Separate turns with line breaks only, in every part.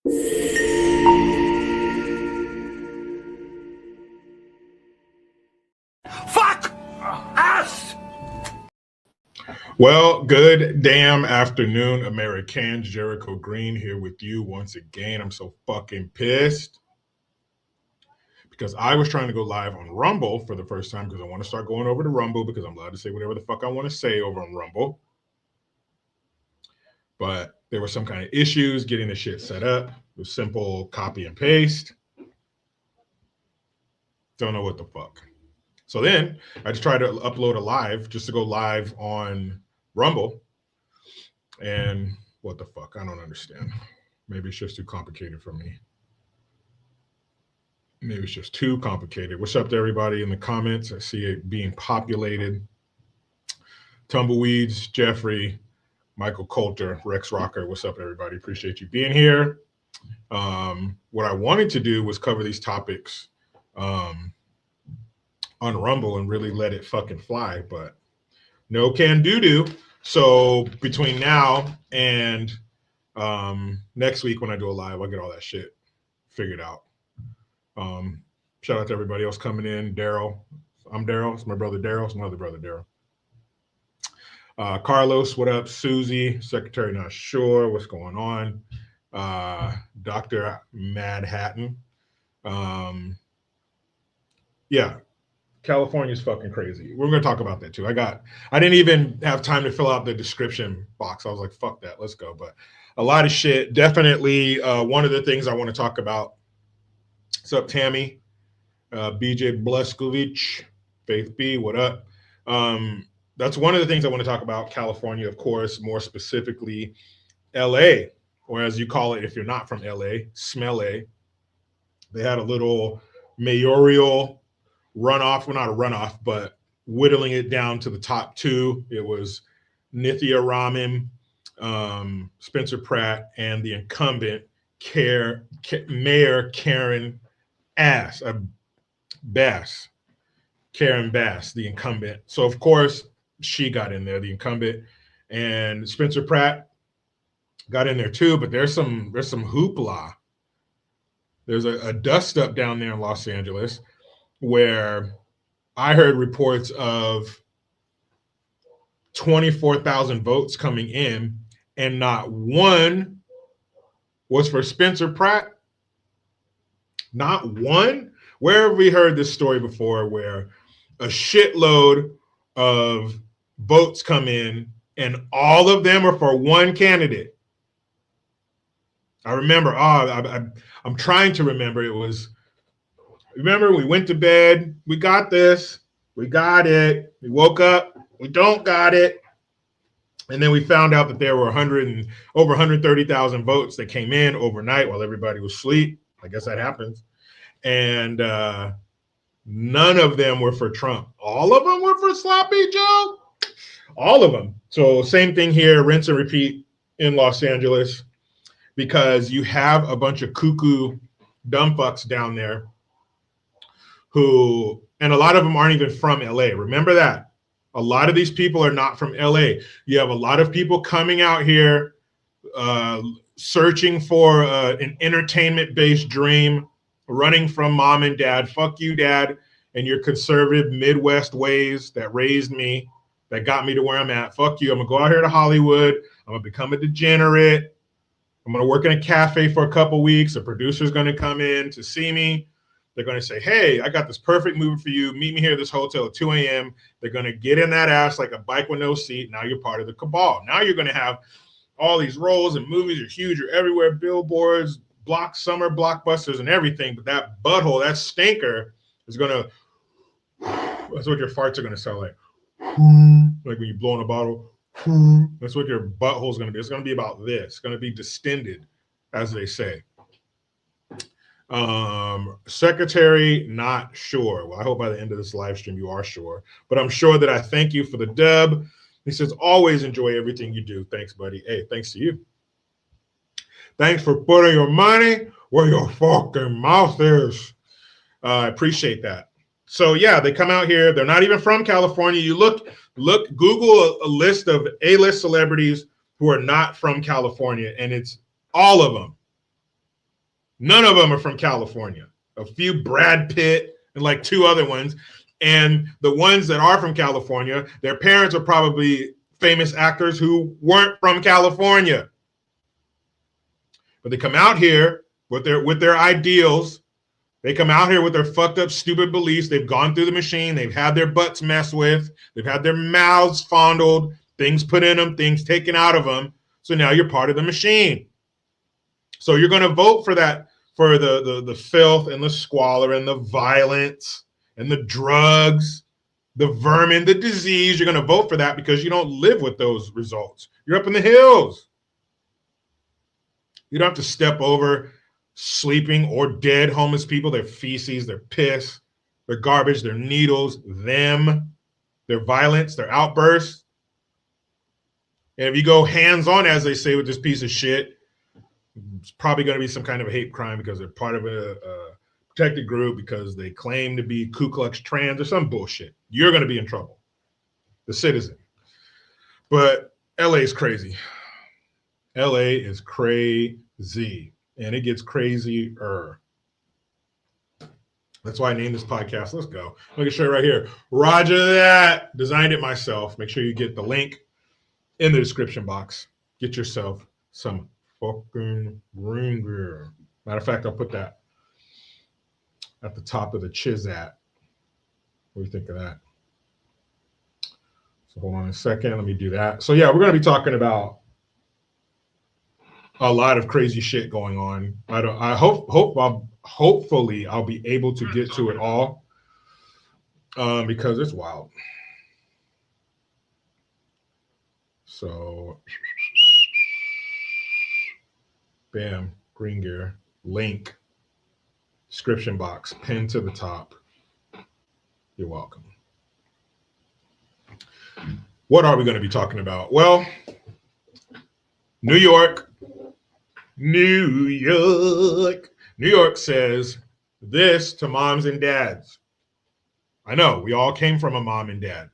Fuck us!
Well, good damn afternoon, Americans. Jericho Green here with you once again. I'm so fucking pissed because I was trying to go live on Rumble for the first time because I want to start going over to Rumble because I'm allowed to say whatever the fuck I want to say over on Rumble. But there were some kind of issues getting the shit set up. It was simple copy and paste. Don't know what the fuck. So then I just tried to upload a live just to go live on Rumble. And what the fuck? I don't understand. Maybe it's just too complicated for me. Maybe it's just too complicated. What's up to everybody in the comments? I see it being populated. Tumbleweeds, Jeffrey, Michael Coulter, Rex Rocker. What's up, everybody? Appreciate you being here. What I wanted to do was cover these topics on Rumble and really let it fucking fly, but no can do. So between now and next week when I do a live, I'll get all that shit figured out. Shout out to everybody else coming in. Daryl. I'm Daryl. It's my brother Daryl. It's my other brother Daryl. Carlos, what up? Susie, Secretary Not Sure. What's going on? Dr. Mad Hatton. Yeah. California's fucking crazy. We're going to talk about that too. I didn't even have time to fill out the description box. I was like, fuck that. Let's go. But a lot of shit. Definitely one of the things I want to talk about. What's up, Tammy? BJ Bleskovich, Faith B, what up? That's one of the things I want to talk about. California, of course, more specifically LA, or as you call it if you're not from LA, Smell-A. They had a little mayoral runoff, well, not a runoff, but whittling it down to the top two. It was Nithya Raman, Spencer Pratt, and the incumbent Mayor Karen Bass, Karen Bass, the incumbent. So of course she got in there, the incumbent, and Spencer Pratt got in there too. But there's some hoopla. There's a dust up down there in Los Angeles, where I heard reports of 24,000 votes coming in, and not one was for Spencer Pratt. Not one. Where have we heard this story before where a shitload of votes come in and all of them are for one candidate? I remember, I'm trying to remember. It was, remember, we went to bed. We got this. We got it. We woke up. We don't got it. And then we found out that there were over 130,000 votes that came in overnight while everybody was asleep. I guess that happens. And none of them were for Trump. All of them were for Sloppy Joe. All of them. So same thing here, rinse and repeat in Los Angeles, because you have a bunch of cuckoo dumb fucks down there who, and a lot of them aren't even from LA. Remember that. A lot of these people are not from LA. You have a lot of people coming out here searching for an entertainment-based dream, running from mom and dad. Fuck you, dad, and your conservative Midwest ways that raised me, that got me to where I'm at. Fuck you. I'm going to go out here to Hollywood. I'm going to become a degenerate. I'm going to work in a cafe for a couple weeks. A producer's going to come in to see me. They're going to say, hey, I got this perfect movie for you. Meet me here at this hotel at 2 a.m. They're going to get in that ass like a bike with no seat. Now you're part of the cabal. Now you're going to have all these roles, and movies are huge. You're everywhere, billboards, summer blockbusters and everything. But that butthole, that stinker is going to, that's what your farts are going to sound like. Like when you blow in a bottle. That's what your butthole is going to be. It's going to be about this. It's going to be distended, as they say. Secretary Not Sure. Well, I hope by the end of this live stream you are sure, but I'm sure that I thank you for the dub. He says, always enjoy everything you do. Thanks, buddy. Hey, thanks to you. Thanks for putting your money where your fucking mouth is. I appreciate that. So yeah, they come out here. They're not even from California. You look, Google a list of A-list celebrities who are not from California, and it's all of them. None of them are from California. A few Brad Pitt and like two other ones. And the ones that are from California, their parents are probably famous actors who weren't from California. But they come out here with their ideals. They come out here with their fucked up, stupid beliefs. They've gone through the machine. They've had their butts messed with. They've had their mouths fondled, things put in them, things taken out of them. So now you're part of the machine. So you're going to vote for that, for the filth and the squalor and the violence and the drugs, the vermin, the disease. You're going to vote for that because you don't live with those results. You're up in the hills. You don't have to step over sleeping or dead homeless people, their feces, their piss, their garbage, their needles, their violence, their outbursts. And if you go hands-on, as they say, with this piece of shit, it's probably going to be some kind of a hate crime because they're part of a protected group, because they claim to be Ku Klux Trans or some bullshit. You're going to be in trouble, the citizen. But LA is crazy. LA is crazy, and it gets crazier. That's why I named this podcast. Let's go. Look at show right here. Roger that. Designed it myself. Make sure you get the link in the description box. Get yourself some fucking green gear. Matter of fact, I'll put that at the top of the Chizat. What do you think of that? So hold on a second. Let me do that. So yeah, we're going to be talking about a lot of crazy shit going on. Hopefully I'll be able to get to it all, because it's wild. So, bam, green gear, link, description box, pinned to the top. You're welcome. What are we going to be talking about? Well, New York says this to moms and dads. I know we all came from a mom and dad,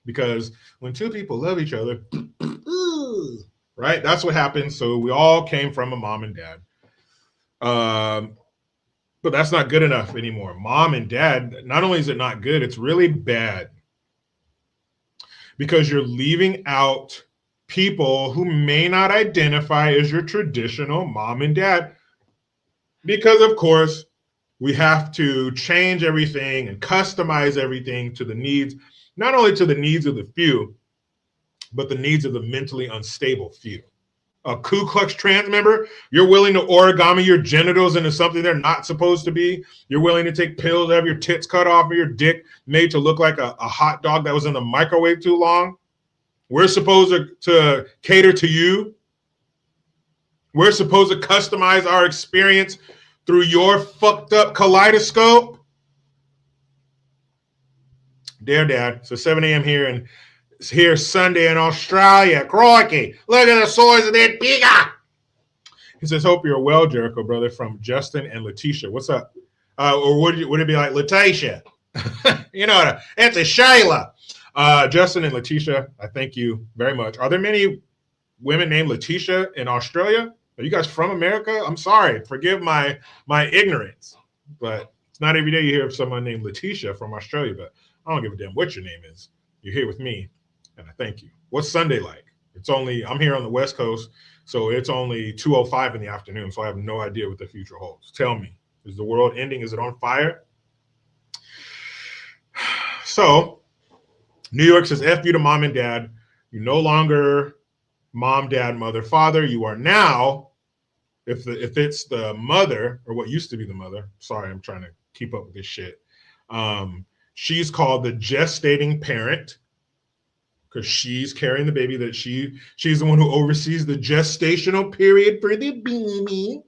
because when two people love each other, right? That's what happens. So we all came from a mom and dad. But that's not good enough anymore. Mom and dad, not only is it not good, it's really bad, because you're leaving out people who may not identify as your traditional mom and dad, because of course we have to change everything and customize everything to the needs, not only to the needs of the few, but the needs of the mentally unstable few. A Ku Klux Trans member, you're willing to origami your genitals into something they're not supposed to be. You're willing to take pills, have your tits cut off, or your dick made to look like a hot dog that was in the microwave too long. We're supposed to cater to you. We're supposed to customize our experience through your fucked up kaleidoscope. Dear Dad, so 7 a.m. here, and it's here Sunday in Australia. Crikey, look at the size of that pigger. He says, hope you're well, Jericho, brother, from Justin and Letitia. What's up? Or would it be like Letitia? You know, it's a Shayla. Justin and Letitia, I thank you very much. Are there many women named Letitia in Australia? Are you guys from America? I'm sorry. Forgive my ignorance. But it's not every day you hear of someone named Letitia from Australia. But I don't give a damn what your name is. You're here with me, and I thank you. What's Sunday like? I'm here on the West Coast, so it's only 2:05 in the afternoon, so I have no idea what the future holds. Tell me, is the world ending? Is it on fire? So, New York says, F you to mom and dad. You're no longer mom, dad, mother, father. You are now, if it's the mother, or what used to be the mother, sorry, I'm trying to keep up with this shit. She's called the gestating parent, because she's carrying the baby, that she's the one who oversees the gestational period for the baby.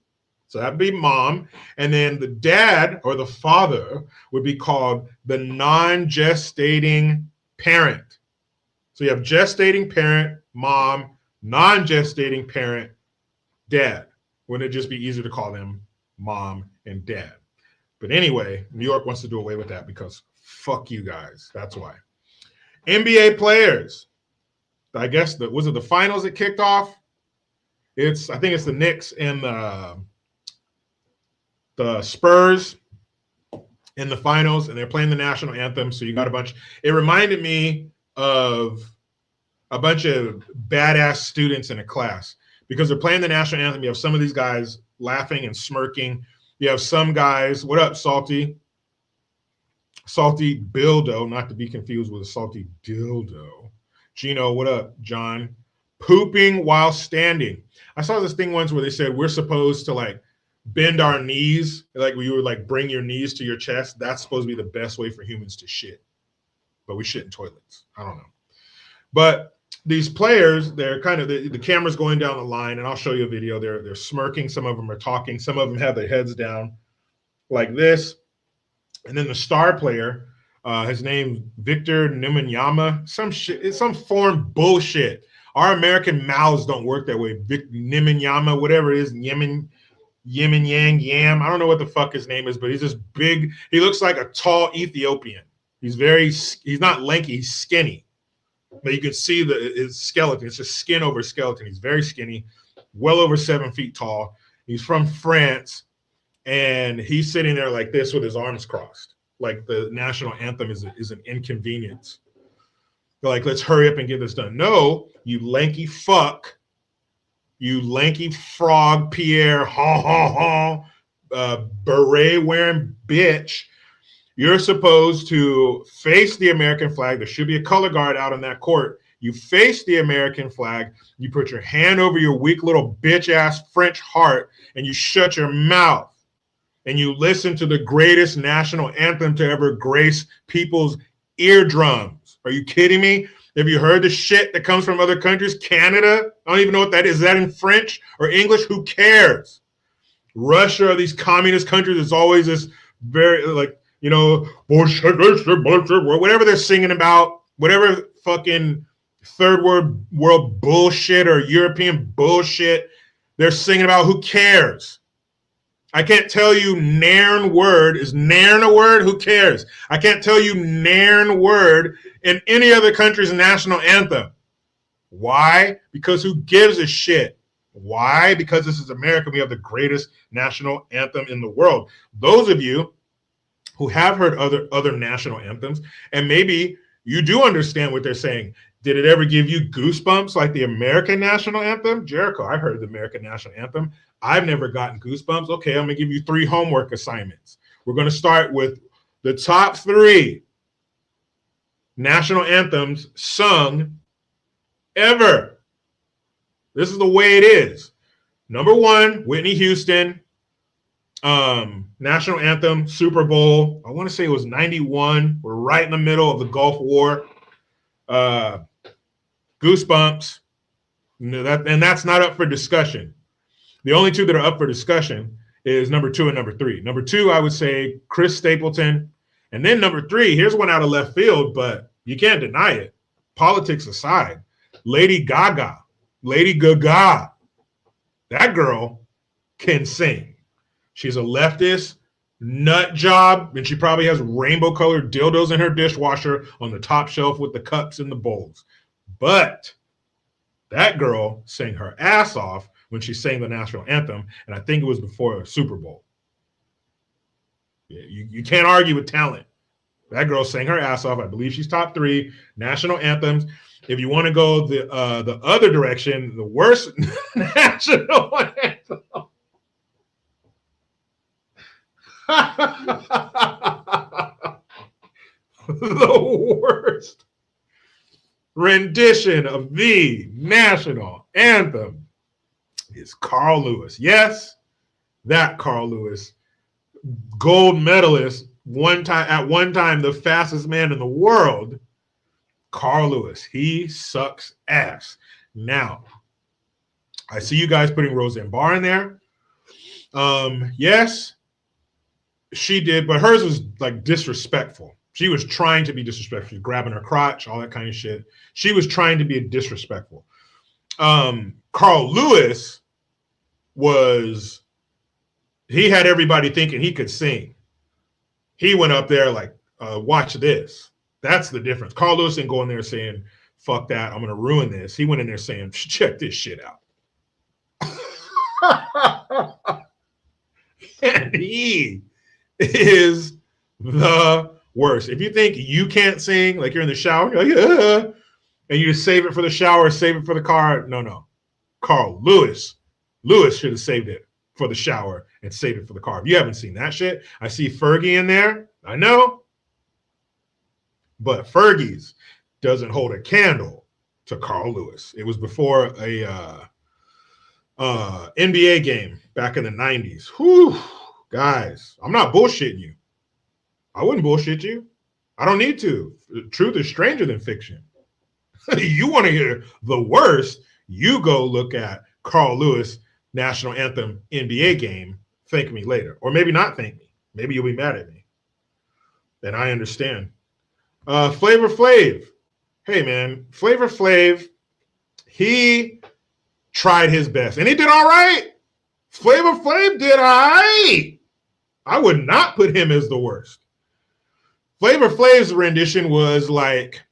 So that'd be mom. And then the dad or the father would be called the non-gestating parent. So you have gestating parent, mom, non-gestating parent, dad. Wouldn't it just be easier to call them mom and dad? But anyway, New York wants to do away with that because fuck you guys. That's why. NBA players. I guess was it the finals that kicked off? I think it's the Knicks and the Spurs in the finals, and they're playing the national anthem. So you got a bunch. It reminded me of a bunch of badass students in a class because they're playing the national anthem. You have some of these guys laughing and smirking. You have some guys, what up, Salty? Salty Bildo, not to be confused with a salty dildo. Gino, what up, John? Pooping while standing. I saw this thing once where they said we're supposed to like bend our knees, like we would like bring your knees to your chest. That's supposed to be the best way for humans to shit. But we shit in toilets. I don't know. But these players, they're kind of the camera's going down the line, and I'll show you a video. They're smirking. Some of them are talking. Some of them have their heads down like this. And then the star player, his name Victor Wembanyama, some shit, it's some foreign bullshit. Our American mouths don't work that way. Vic Wembanyama, whatever it is, Yemen Yang Yam. I don't know what the fuck his name is, but he's just big. He looks like a tall Ethiopian. He's not lanky, he's skinny. But you can see his skeleton. It's just skin over skeleton. He's very skinny, well over 7 feet tall. He's from France. And he's sitting there like this with his arms crossed, like the national anthem is an inconvenience. They're like, let's hurry up and get this done. No, you lanky fuck, you lanky frog, Pierre, beret wearing bitch. You're supposed to face the American flag. There should be a color guard out on that court. You face the American flag. You put your hand over your weak little bitch ass French heart, and you shut your mouth. And you listen to the greatest national anthem to ever grace people's eardrums. Are you kidding me? Have you heard the shit that comes from other countries? Canada? I don't even know what that is. Is that in French or English? Who cares? Russia or these communist countries is always this very, like, you know, bullshit, whatever they're singing about, whatever fucking third world bullshit or European bullshit they're singing about. Who cares? I can't tell you nairn word. Is nairn a word? Who cares? I can't tell you nairn word in any other country's national anthem. Why? Because who gives a shit? Why? Because this is America. We have the greatest national anthem in the world. Those of you who have heard other national anthems, and maybe you do understand what they're saying. Did it ever give you goosebumps like the American national anthem? Jericho, I heard the American national anthem. I've never gotten goosebumps. Okay, I'm going to give you 3 homework assignments. We're going to start with the top 3 national anthems sung ever. This is the way it is. Number 1, Whitney Houston, national anthem, Super Bowl. I want to say it was 91. We're right in the middle of the Gulf War. Goosebumps. And that's not up for discussion. The only 2 that are up for discussion is number 2 and number 3. Number 2, I would say Chris Stapleton. And then number 3, here's one out of left field, but you can't deny it. Politics aside, Lady Gaga. Lady Gaga. That girl can sing. She's a leftist nut job, and she probably has rainbow-colored dildos in her dishwasher on the top shelf with the cups and the bowls. But that girl sang her ass off when she sang the national anthem, and I think it was before a Super Bowl. Yeah, you can't argue with talent. That girl sang her ass off. I believe she's top 3 national anthems. If you want to go the other direction, the worst national anthem. The worst rendition of the national anthem is Carl Lewis. Yes, that Carl Lewis, gold medalist, at one time the fastest man in the world. Carl Lewis, he sucks ass. Now, I see you guys putting Roseanne Barr in there. Yes, she did, but hers was like disrespectful. She was trying to be disrespectful. She was grabbing her crotch, all that kind of shit. She was trying to be disrespectful. Carl Lewis he had everybody thinking he could sing. He went up there like, watch this. That's the difference. Carl Lewis didn't go in there saying, fuck that, I'm going to ruin this. He went in there saying, check this shit out. And he is the worst. If you think you can't sing, like you're in the shower, you're like, ah, and you just save it for the shower, save it for the car. No. Carl Lewis. Lewis should have saved it for the shower and saved it for the car. If you haven't seen that shit, I see Fergie in there. I know. But Fergie's doesn't hold a candle to Carl Lewis. It was before a NBA game back in the 90s. Whew, guys, I'm not bullshitting you. I wouldn't bullshit you. I don't need to. Truth is stranger than fiction. You want to hear the worst, you go look at Carl Lewis national anthem NBA game. Thank me later. Or maybe not thank me. Maybe you'll be mad at me. And I understand. Flavor Flav. Hey, man. Flavor Flav, he tried his best. And he did all right. Flavor Flav did all right. I would not put him as the worst. Flavor Flav's rendition was like,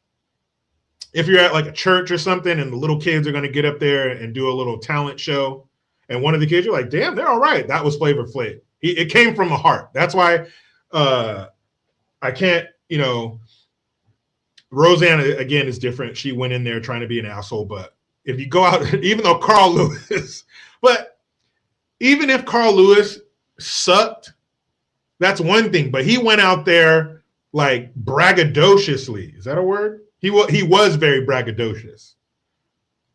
if you're at like a church or something and the little kids are going to get up there and do a little talent show, and one of the kids, you're like, damn, they're all right. That was Flavor Flav. It came from the heart. That's why I can't, Roseanne, again, is different. She went in there trying to be an asshole. But if you go out, even though Carl Lewis, but even if Carl Lewis sucked, that's one thing. But he went out there like braggadociously. Is that a word? He was very braggadocious.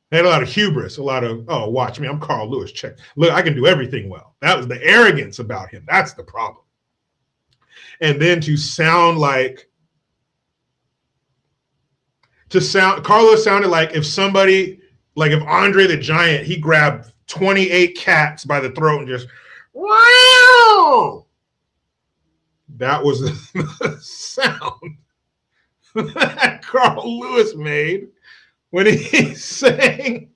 He had a lot of hubris, a lot of, oh, watch me, I'm Carl Lewis. Check. Look, I can do everything well. That was the arrogance about him. That's the problem. And then Carlos sounded like if Andre the Giant, he grabbed 28 cats by the throat and just, wow. That was the sound that Carl Lewis made when he sang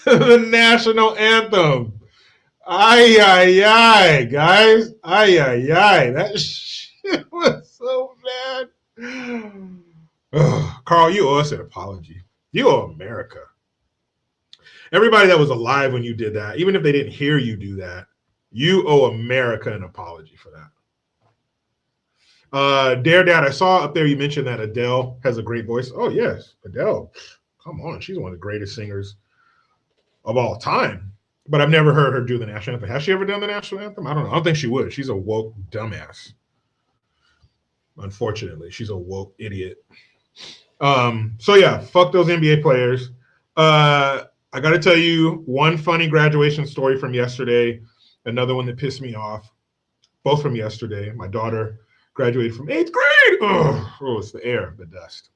the national anthem. Ay, ay, ay, guys. Ay, ay, ay. That shit was so bad. Oh, Carl, you owe us an apology. You owe America. Everybody that was alive when you did that, even if they didn't hear you do that, you owe America an apology for that. Dare Dad, I saw up there you mentioned that Adele has a great voice. Oh, yes. Adele. Come on. She's one of the greatest singers of all time. But I've never heard her do the national anthem. Has she ever done the national anthem? I don't know. I don't think she would. She's a woke dumbass. Unfortunately, she's a woke idiot. So yeah, fuck those NBA players. I got to tell you one funny graduation story from yesterday. Another one that pissed me off. Both from yesterday. My daughter graduated from 8th grade. Oh, it's the air, the dust.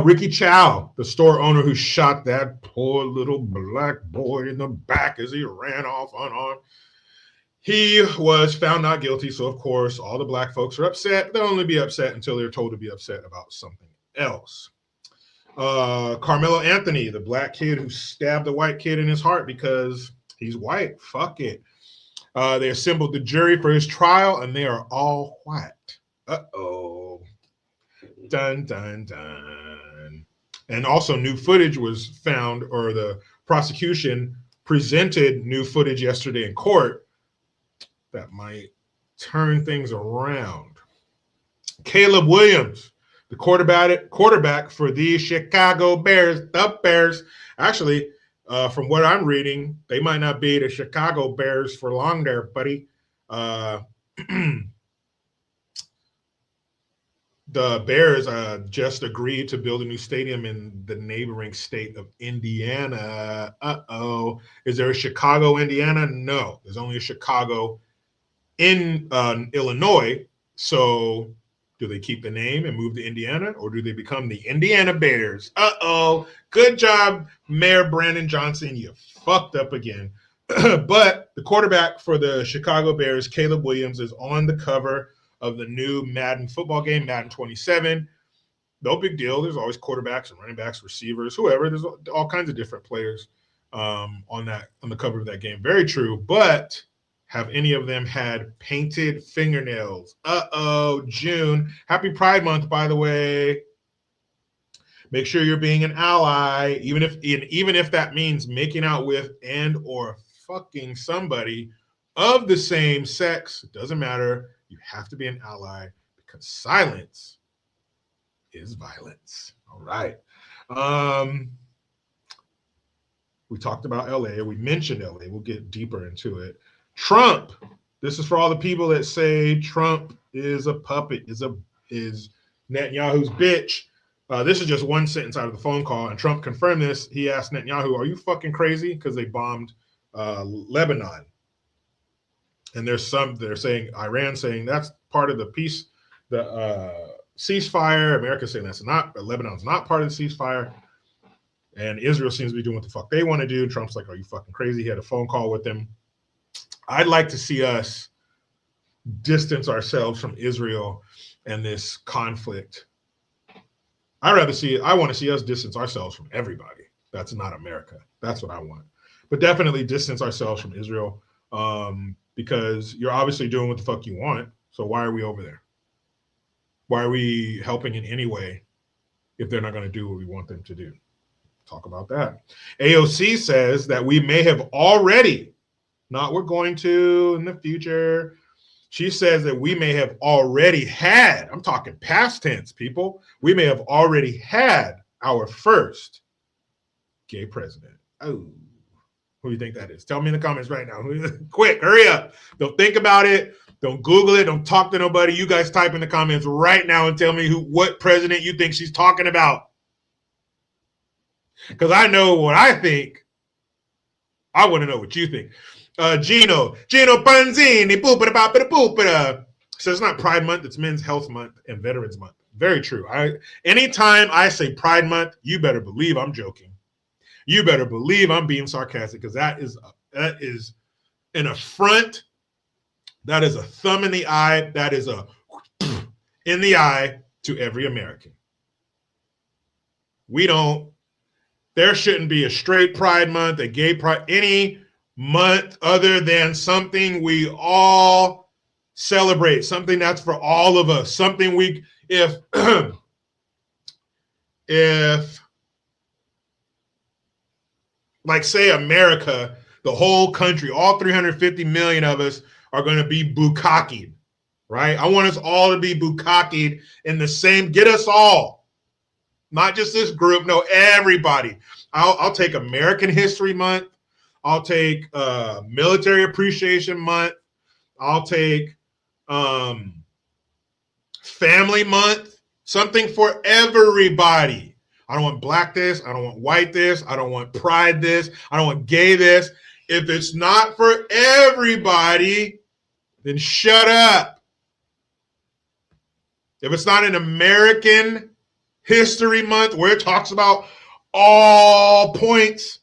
Ricky Chow, the store owner who shot that poor little black boy in the back as he ran off unarmed. He was found not guilty, so of course all the black folks are upset. They'll only be upset until they're told to be upset about something else. Carmelo Anthony, the black kid who stabbed the white kid in his heart because he's white. Fuck it. They assembled the jury for his trial, and they are all white. Uh-oh. Dun, dun, dun. And also new footage was found, or the prosecution presented new footage yesterday in court that might turn things around. Caleb Williams, the quarterback for the Chicago Bears, the Bears. Actually, from what I'm reading, they might not be the Chicago Bears for long there, buddy. The Bears just agreed to build a new stadium in the neighboring state of Indiana. Uh-oh. Is there a Chicago, Indiana? No. There's only a Chicago in Illinois. So do they keep the name and move to Indiana, or do they become the Indiana Bears? Uh-oh. Good job, Mayor Brandon Johnson. You fucked up again. But the quarterback for the Chicago Bears, Caleb Williams, is on the cover of the new Madden football game, Madden 27. No big deal. There's always quarterbacks and running backs, receivers, whoever. There's all kinds of different players on the cover of that game. Very true. But have any of them had painted fingernails? Uh-oh, June. Happy Pride Month, by the way. Make sure you're being an ally, even if that means making out with and or fucking somebody of the same sex, it doesn't matter. You have to be an ally because silence is violence. All right. We talked about LA. We mentioned LA. We'll get deeper into it. Trump. This is for all the people that say Trump is a puppet, is Netanyahu's bitch. This is just one sentence out of the phone call, and Trump confirmed this. He asked Netanyahu, "Are you fucking crazy?" Because they bombed Lebanon, and they're saying Iran saying that's part of the peace, the ceasefire. America saying that's not. Lebanon's not part of the ceasefire. And Israel seems to be doing what the fuck they want to do. Trump's like, "Are you fucking crazy?" He had a phone call with them. I'd like to see us distance ourselves from Israel and this conflict. I want to see us distance ourselves from everybody. That's not America. That's what I want. But definitely distance ourselves from Israel because you're obviously doing what the fuck you want. So why are we over there? Why are we helping in any way if they're not going to do what we want them to do? Talk about that. AOC says that we may have already, not we're going to in the future. She says that we may have already had, I'm talking past tense, people. We may have already had our first gay president. Oh, who do you think that is? Tell me in the comments right now. Quick, hurry up. Don't think about it. Don't Google it. Don't talk to nobody. You guys type in the comments right now and tell me what president you think she's talking about. Because I know what I think. I want to know what you think. Gino Panzini, poopita. So it's not Pride Month, it's Men's Health Month and Veterans Month. Very true. Anytime I say Pride Month, you better believe I'm joking. You better believe I'm being sarcastic because that is an affront. That is a thumb in the eye. That is a in the eye to every American. There shouldn't be a straight Pride Month, a gay Pride, any month other than something we all celebrate, something that's for all of us, something if like say America, the whole country, all 350 million of us are going to be bukkakied, right? I want us all to be bukkakied in the same, get us all, not just this group, no, everybody. I'll take American History Month. I'll take Military Appreciation Month. I'll take Family Month, something for everybody. I don't want black this. I don't want white this. I don't want pride this. I don't want gay this. If it's not for everybody, then shut up. If it's not an American History Month where it talks about all points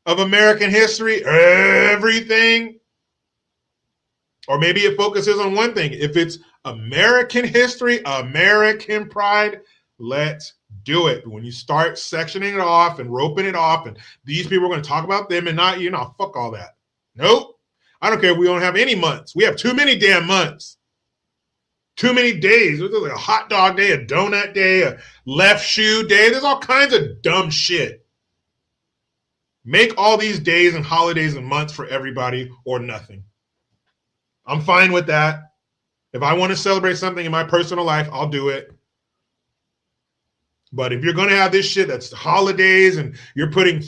of American history, everything, or maybe it focuses on one thing. If it's American history, American pride, let's do it. When you start sectioning it off and roping it off, and these people are going to talk about them and not, fuck all that. Nope. I don't care if we don't have any months. We have too many damn months. Too many days. There's like a hot dog day, a donut day, a left shoe day. There's all kinds of dumb shit. Make all these days and holidays and months for everybody or nothing. I'm fine with that. If I want to celebrate something in my personal life, I'll do it. But if you're going to have this shit that's holidays and you're putting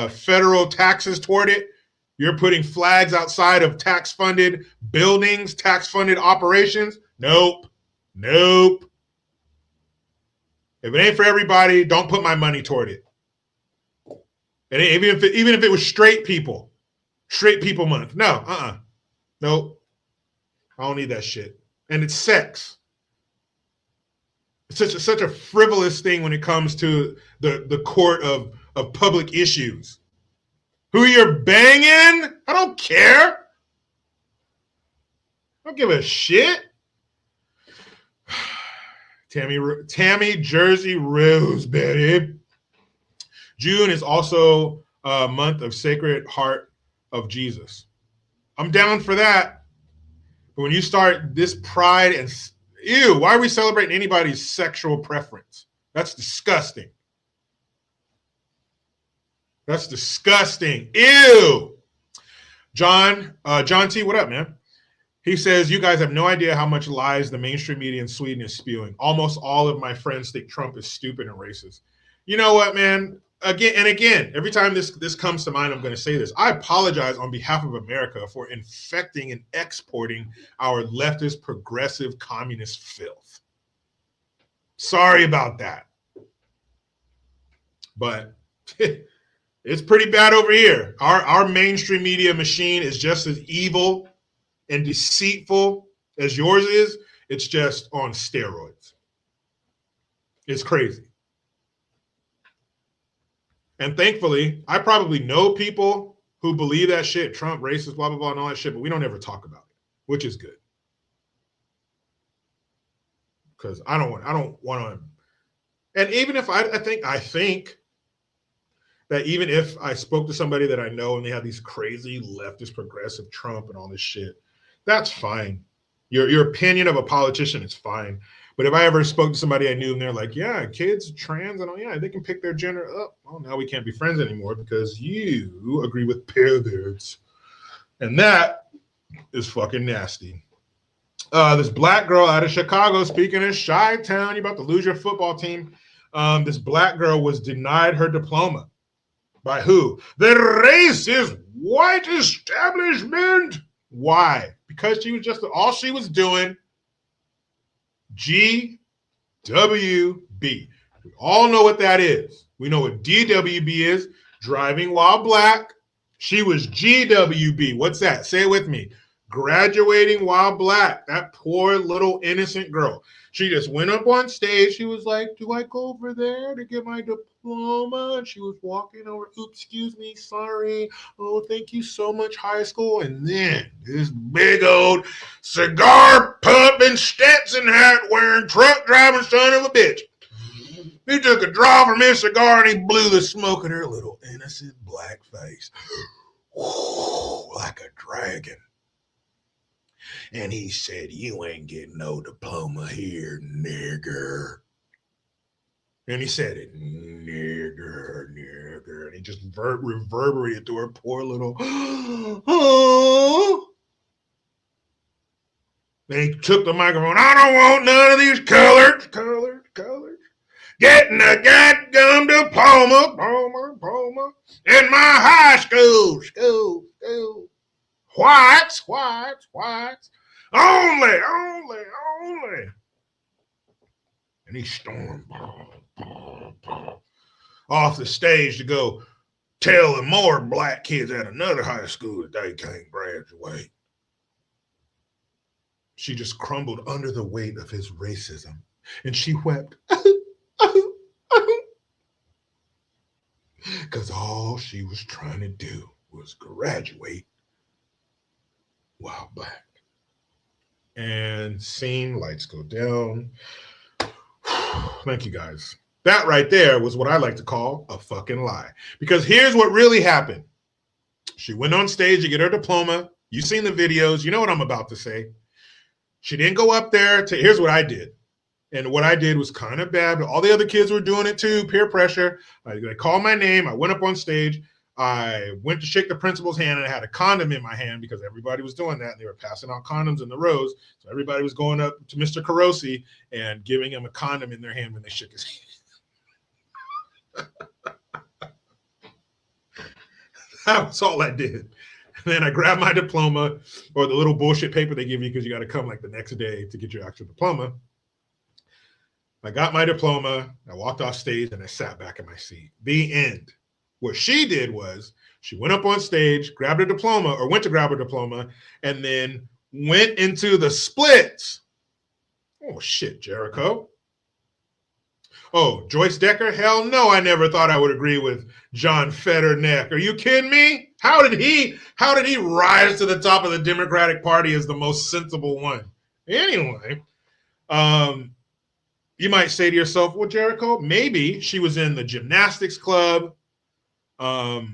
federal taxes toward it, you're putting flags outside of tax-funded buildings, tax-funded operations, nope. If it ain't for everybody, don't put my money toward it. And even if it was straight people month, no, nope. I don't need that shit. And it's sex. It's such a frivolous thing when it comes to the court of public issues. Who you're banging? I don't care. I don't give a shit. Tammy Jersey Rose, baby. June is also a month of Sacred Heart of Jesus. I'm down for that. But when you start this pride and ew, why are we celebrating anybody's sexual preference? That's disgusting. That's disgusting. Ew. John T, what up, man? He says, you guys have no idea how much lies the mainstream media in Sweden is spewing. Almost all of my friends think Trump is stupid and racist. You know what, man? Again, every time this comes to mind, I'm going to say this. I apologize on behalf of America for infecting and exporting our leftist, progressive, communist filth. Sorry about that. But it's pretty bad over here. Our mainstream media machine is just as evil and deceitful as yours is. It's just on steroids. It's crazy. And thankfully, I probably know people who believe that shit, Trump, racist, blah, blah, blah, and all that shit, but we don't ever talk about it, which is good. Because I don't want to. And even if I think that even if I spoke to somebody that I know and they have these crazy leftist, progressive Trump and all this shit, that's fine. Your opinion of a politician is fine. But if I ever spoke to somebody I knew and they're like, yeah, kids, trans, and all, yeah, they can pick their gender up. Well, now we can't be friends anymore because you agree with perverts. And that is fucking nasty. This black girl out of Chicago, speaking of Chi-Town, you're about to lose your football team. This black girl was denied her diploma. By who? The racist white establishment. Why? Because she was just, all she was doing, GWB. We all know what that is. We know what DWB is, driving while black. She was GWB. What's that? Say it with me. Graduating while black. That poor little innocent girl. She just went up on stage. She was like, do I go over there to get my diploma? And she was walking over. Oops, excuse me. Sorry. Oh, thank you so much, high school. And then this big old cigar pumping Stetson hat wearing truck driving son of a bitch. He took a draw from his cigar and he blew the smoke in her little innocent black face. Like a dragon. And he said, you ain't getting no diploma here, nigger. And he said it, nigger, nigger. And he just reverberated through her poor little, oh. Then he took the microphone. I don't want none of these colors. Getting a goddamn diploma, in my high school. Whites. Only. And he stormed off the stage to go tell the more black kids at another high school that they can't graduate. She just crumbled under the weight of his racism, and she wept. Because all she was trying to do was graduate while black. And scene, lights go down. Thank you, guys. That right there was what I like to call a fucking lie. Because here's what really happened. She went on stage to get her diploma. You've seen the videos. You know what I'm about to say. She didn't go up there to, here's what I did. And what I did was kind of bad, but all the other kids were doing it too, peer pressure. They called my name. I went up on stage. I went to shake the principal's hand, and I had a condom in my hand because everybody was doing that. And they were passing out condoms in the rows. So everybody was going up to Mr. Carosi and giving him a condom in their hand when they shook his hand. That was all I did. And then I grabbed my diploma, or the little bullshit paper they give you because you got to come like the next day to get your actual diploma. I got my diploma, I walked off stage, and I sat back in my seat. The end. What she did was she went up on stage, grabbed a diploma, or went to grab her diploma, and then went into the splits. Oh, shit, Jericho. Oh, Joyce Decker? Hell no, I never thought I would agree with John Fetterneck. Are you kidding me? How did he rise to the top of the Democratic Party as the most sensible one? Anyway, you might say to yourself, well, Jericho, maybe she was in the gymnastics club. Kirk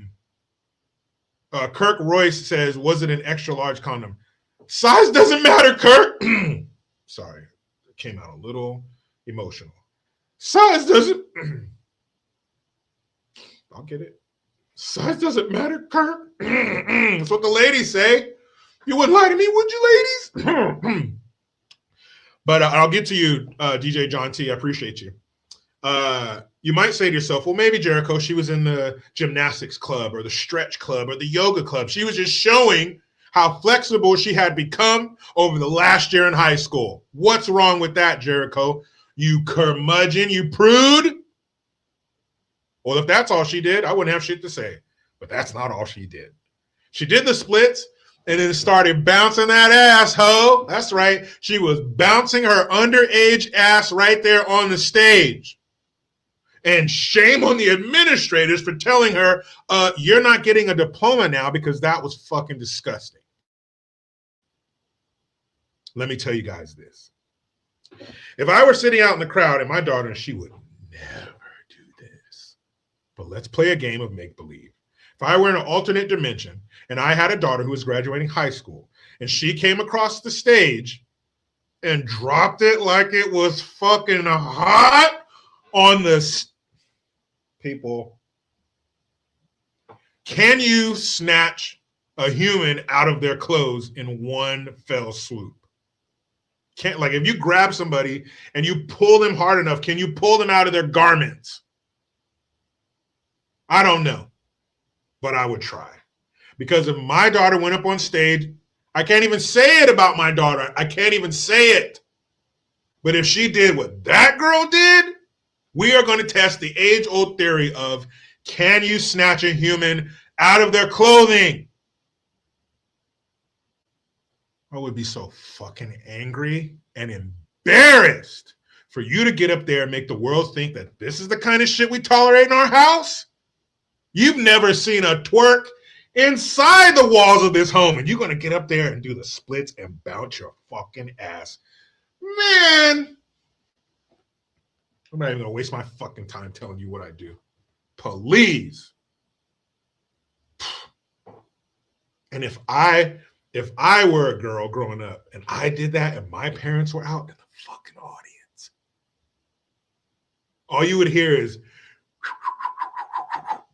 Royce says, was it an extra large condom? Size doesn't matter, Kirk. Sorry, it came out a little emotional. Size doesn't. I'll get it. Size doesn't matter, Kirk. That's what the ladies say. You wouldn't lie to me, would you, ladies? But I'll get to you, DJ John T. I appreciate you. You might say to yourself, well, maybe Jericho, she was in the gymnastics club or the stretch club or the yoga club. She was just showing how flexible she had become over the last year in high school. What's wrong with that, Jericho? You curmudgeon, you prude. Well, if that's all she did, I wouldn't have shit to say. But that's not all she did. She did the splits and then started bouncing that ass, ho. That's right. She was bouncing her underage ass right there on the stage. And shame on the administrators for telling her, you're not getting a diploma now because that was fucking disgusting. Let me tell you guys this. If I were sitting out in the crowd and my daughter, she would never do this. But let's play a game of make-believe. If I were in an alternate dimension and I had a daughter who was graduating high school and she came across the stage and dropped it like it was fucking hot on the people, can you snatch a human out of their clothes in one fell swoop? Can't, like, if you grab somebody and you pull them hard enough, can you pull them out of their garments? I don't know, but I would try. Because if my daughter went up on stage, I can't even say it about my daughter. I can't even say it. But if she did what that girl did, we are going to test the age-old theory of, can you snatch a human out of their clothing? I would be so fucking angry and embarrassed for you to get up there and make the world think that this is the kind of shit we tolerate in our house. You've never seen a twerk inside the walls of this home, and you're going to get up there and do the splits and bounce your fucking ass. Man, I'm not even going to waste my fucking time telling you what I do. Please. And if I were a girl growing up and I did that and my parents were out in the fucking audience, all you would hear is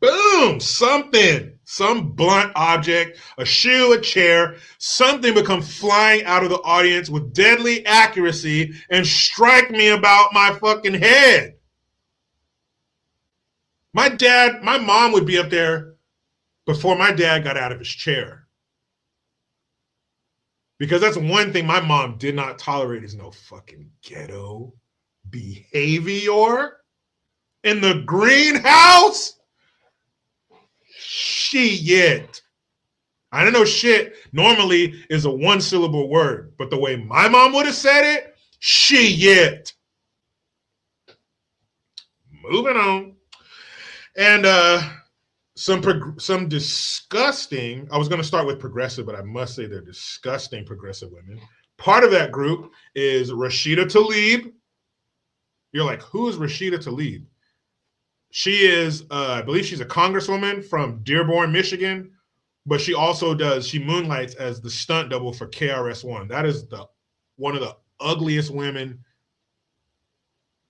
boom, something, some blunt object, a shoe, a chair, something would come flying out of the audience with deadly accuracy and strike me about my fucking head. My mom would be up there before my dad got out of his chair. Because that's one thing my mom did not tolerate is no fucking ghetto behavior in the greenhouse. Shit. I don't know shit normally is a one-syllable word, but the way my mom would have said it, shit. Moving on. And some disgusting, I was going to start with progressive, but I must say they're disgusting progressive women. Part of that group is Rashida Tlaib. You're like, who is Rashida Tlaib? She is, I believe she's a congresswoman from Dearborn, Michigan, but she moonlights as the stunt double for KRS-One. That is one of the ugliest women.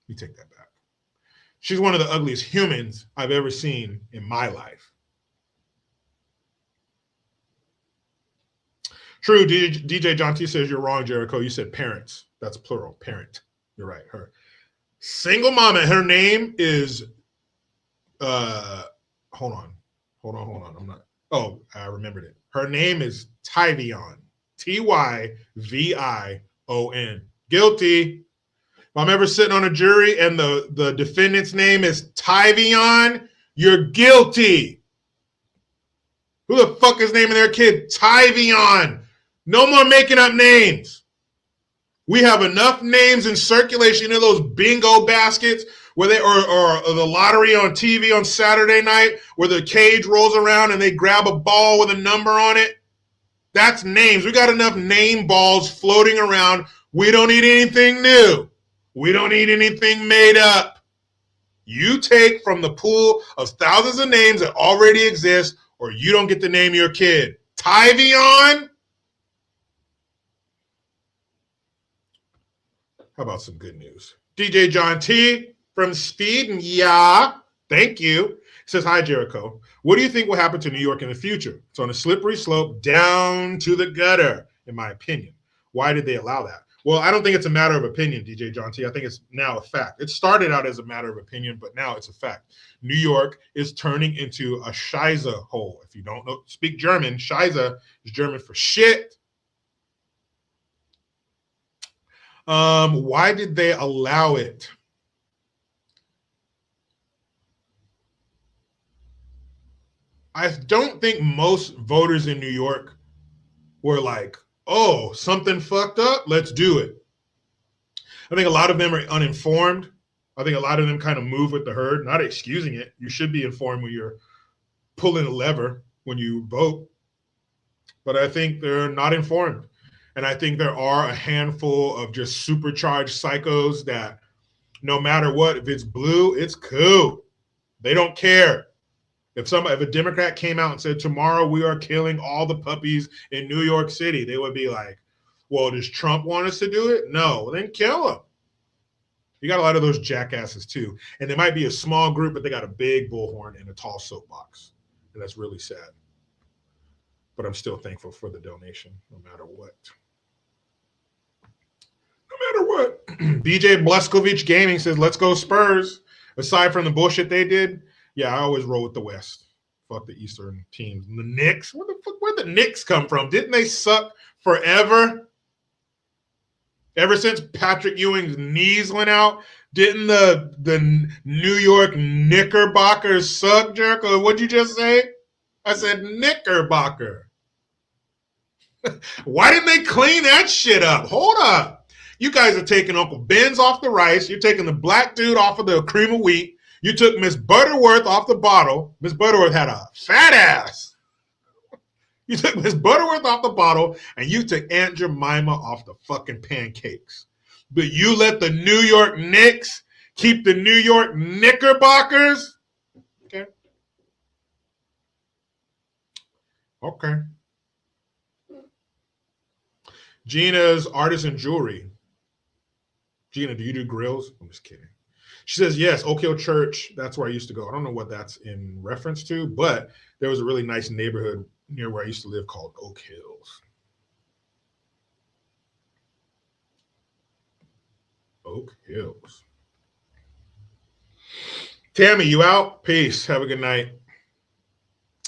Let me take that back. She's one of the ugliest humans I've ever seen in my life. True, DJ John T says you're wrong, Jericho. You said parents. That's plural, parent. You're right, her. Single mama, her name is, hold on. I'm not, I remembered it. Her name is Tyvion, Tyvion. Guilty. If I'm ever sitting on a jury and the defendant's name is Tyvion, you're guilty. Who the fuck is naming their kid Tyvion? No more making up names. We have enough names in circulation. You know those bingo baskets where or the lottery on TV on Saturday night where the cage rolls around and they grab a ball with a number on it? That's names. We got enough name balls floating around. We don't need anything new. We don't need anything made up. You take from the pool of thousands of names that already exist, or you don't get to name your kid. Tyvion? How about some good news? DJ John T from Sweden, yeah. Thank you. It says, hi, Jericho. What do you think will happen to New York in the future? It's on a slippery slope down to the gutter, in my opinion. Why did they allow that? Well, I don't think it's a matter of opinion, DJ John T. I think it's now a fact. It started out as a matter of opinion, but now it's a fact. New York is turning into a Scheiße hole. If you don't know, speak German, Scheiße is German for shit. Why did they allow it? I don't think most voters in New York were like, oh, something fucked up, let's do it. I think a lot of them are uninformed. I think a lot of them kind of move with the herd, not excusing it. You should be informed when you're pulling a lever when you vote. But I think they're not informed. And I think there are a handful of just supercharged psychos that no matter what, if it's blue, it's cool. They don't care. If a Democrat came out and said, tomorrow we are killing all the puppies in New York City, they would be like, well, does Trump want us to do it? No, well, then kill him. You got a lot of those jackasses too. And they might be a small group, but they got a big bullhorn and a tall soapbox. And that's really sad. But I'm still thankful for the donation, no matter what. No matter what. BJ Bleskovich Gaming says, let's go Spurs. Aside from the bullshit they did, yeah, I always roll with the West. Fuck the Eastern teams. And the Knicks, where'd the Knicks come from? Didn't they suck forever? Ever since Patrick Ewing's knees went out, didn't the New York Knickerbockers suck, Jericho? What'd you just say? I said Knickerbocker. Why didn't they clean that shit up? Hold up. You guys are taking Uncle Ben's off the rice. You're taking the black dude off of the cream of wheat. You took Miss Butterworth off the bottle. Miss Butterworth had a fat ass. You took Miss Butterworth off the bottle, and you took Aunt Jemima off the fucking pancakes. But you let the New York Knicks keep the New York Knickerbockers? Okay. Okay. Gina's Artisan Jewelry. Gina, do you do grills? I'm just kidding. She says, yes, Oak Hill Church. That's where I used to go. I don't know what that's in reference to, but there was a really nice neighborhood near where I used to live called Oak Hills. Oak Hills. Tammy, you out? Peace. Have a good night.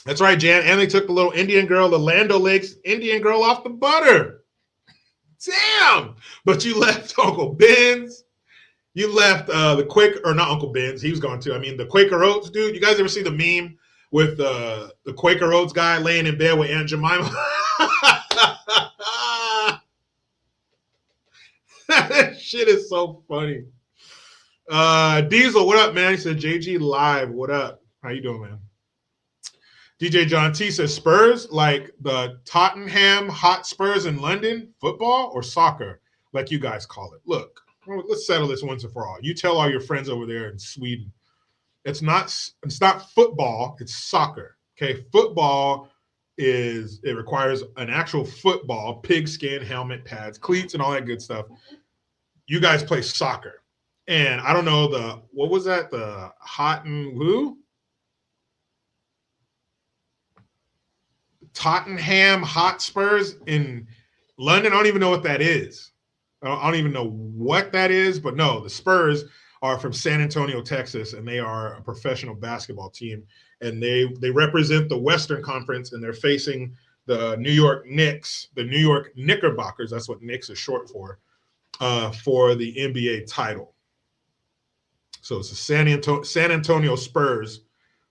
That's right, Jan. And they took the little Indian girl, the Land O'Lakes Indian girl off the butter. Damn. But you left Uncle Ben's. You left the Quaker, or not Uncle Ben's. He was gone too. I mean, the Quaker Oats, dude. You guys ever see the meme with the Quaker Oats guy laying in bed with Aunt Jemima? That shit is so funny. Diesel, what up, man? He said, JG Live, what up? How you doing, man? DJ John T says, Spurs, like the Tottenham Hotspurs in London, football or soccer, like you guys call it. Look, let's settle this once and for all. You tell all your friends over there in Sweden, it's not football, it's soccer. Okay, football it requires an actual football, pigskin, helmet, pads, cleats, and all that good stuff. You guys play soccer. And I don't know what was that? The Tottenham Hotspurs in London. I don't even know what that is. I don't even know what that is, but no, the Spurs are from San Antonio, Texas, and they are a professional basketball team. And they represent the Western Conference, and they're facing the New York Knicks, the New York Knickerbockers. That's what Knicks is short for the NBA title. So it's the San Antonio Spurs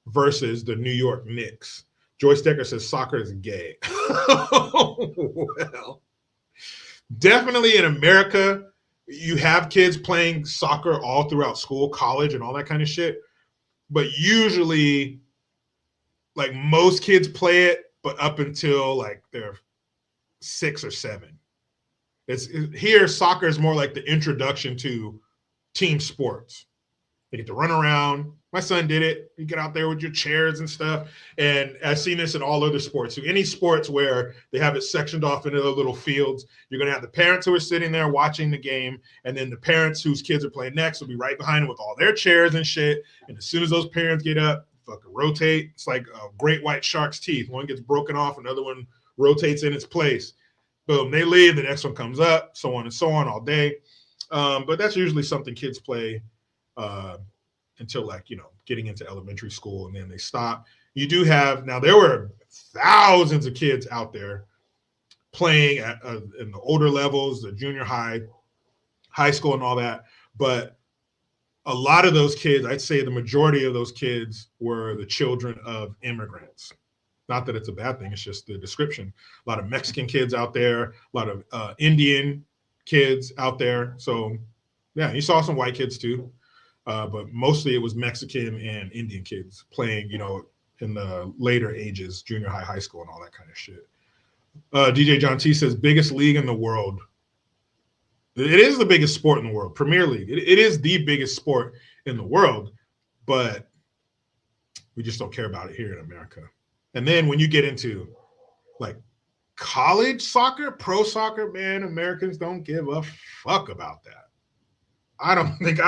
versus the New York Knicks. Joyce Decker says soccer is gay. Well, definitely in America, you have kids playing soccer all throughout school, college, and all that kind of shit. But usually, like, most kids play it, but up until like they're 6 or 7. Here, soccer is more like the introduction to team sports. They get to run around, My son did it. You get out there with your chairs and stuff. And I've seen this in all other sports. So any sports where they have it sectioned off into the little fields, you're going to have the parents who are sitting there watching the game. And then the parents whose kids are playing next will be right behind them with all their chairs and shit. And as soon as those parents get up, fucking rotate. It's like a great white shark's teeth. One gets broken off, another one rotates in its place. Boom, they leave. The next one comes up, so on and so on all day. But that's usually something kids play until, like, you know, getting into elementary school, and then they stop. You do have, now there were thousands of kids out there playing at in the older levels, the junior high, high school and all that. But a lot of those kids, I'd say the majority of those kids were the children of immigrants. Not that it's a bad thing, it's just the description. A lot of Mexican kids out there, a lot of Indian kids out there. So yeah, you saw some white kids too. But mostly it was Mexican and Indian kids playing, you know, in the later ages, junior high, high school, and all that kind of shit. DJ John T says, biggest league in the world. It is the biggest sport in the world, Premier League. It is the biggest sport in the world, but we just don't care about it here in America. And then when you get into like college soccer, pro soccer, man, Americans don't give a fuck about that. I don't think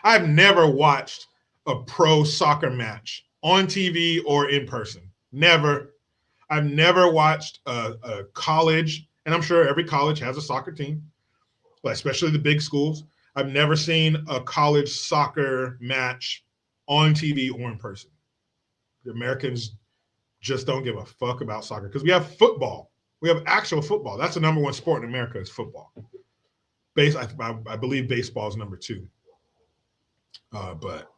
I've never watched a pro soccer match on TV or in person. Never. I've never watched a college, and I'm sure every college has a soccer team, but especially the big schools. I've never seen a college soccer match on TV or in person. The Americans just don't give a fuck about soccer because we have football. We have actual football. That's the number one sport in America is football. I believe baseball is number two. But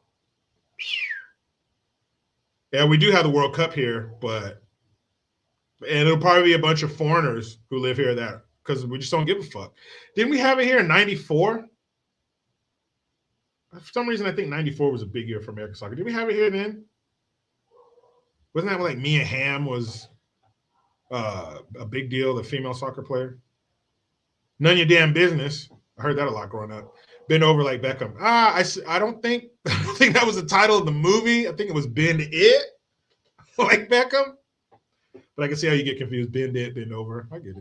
yeah, we do have the World Cup here, and it'll probably be a bunch of foreigners who live here that because we just don't give a fuck. Didn't we have it here in '94? For some reason, I think '94 was a big year for American soccer. Did we have it here then? Wasn't that like Mia Hamm was a big deal, the female soccer player? None of your damn business. I heard that a lot growing up. Bend over like Beckham. I don't think that was the title of the movie. I think it was Bend It like Beckham. But I can see how you get confused. Bend it, bend over. I get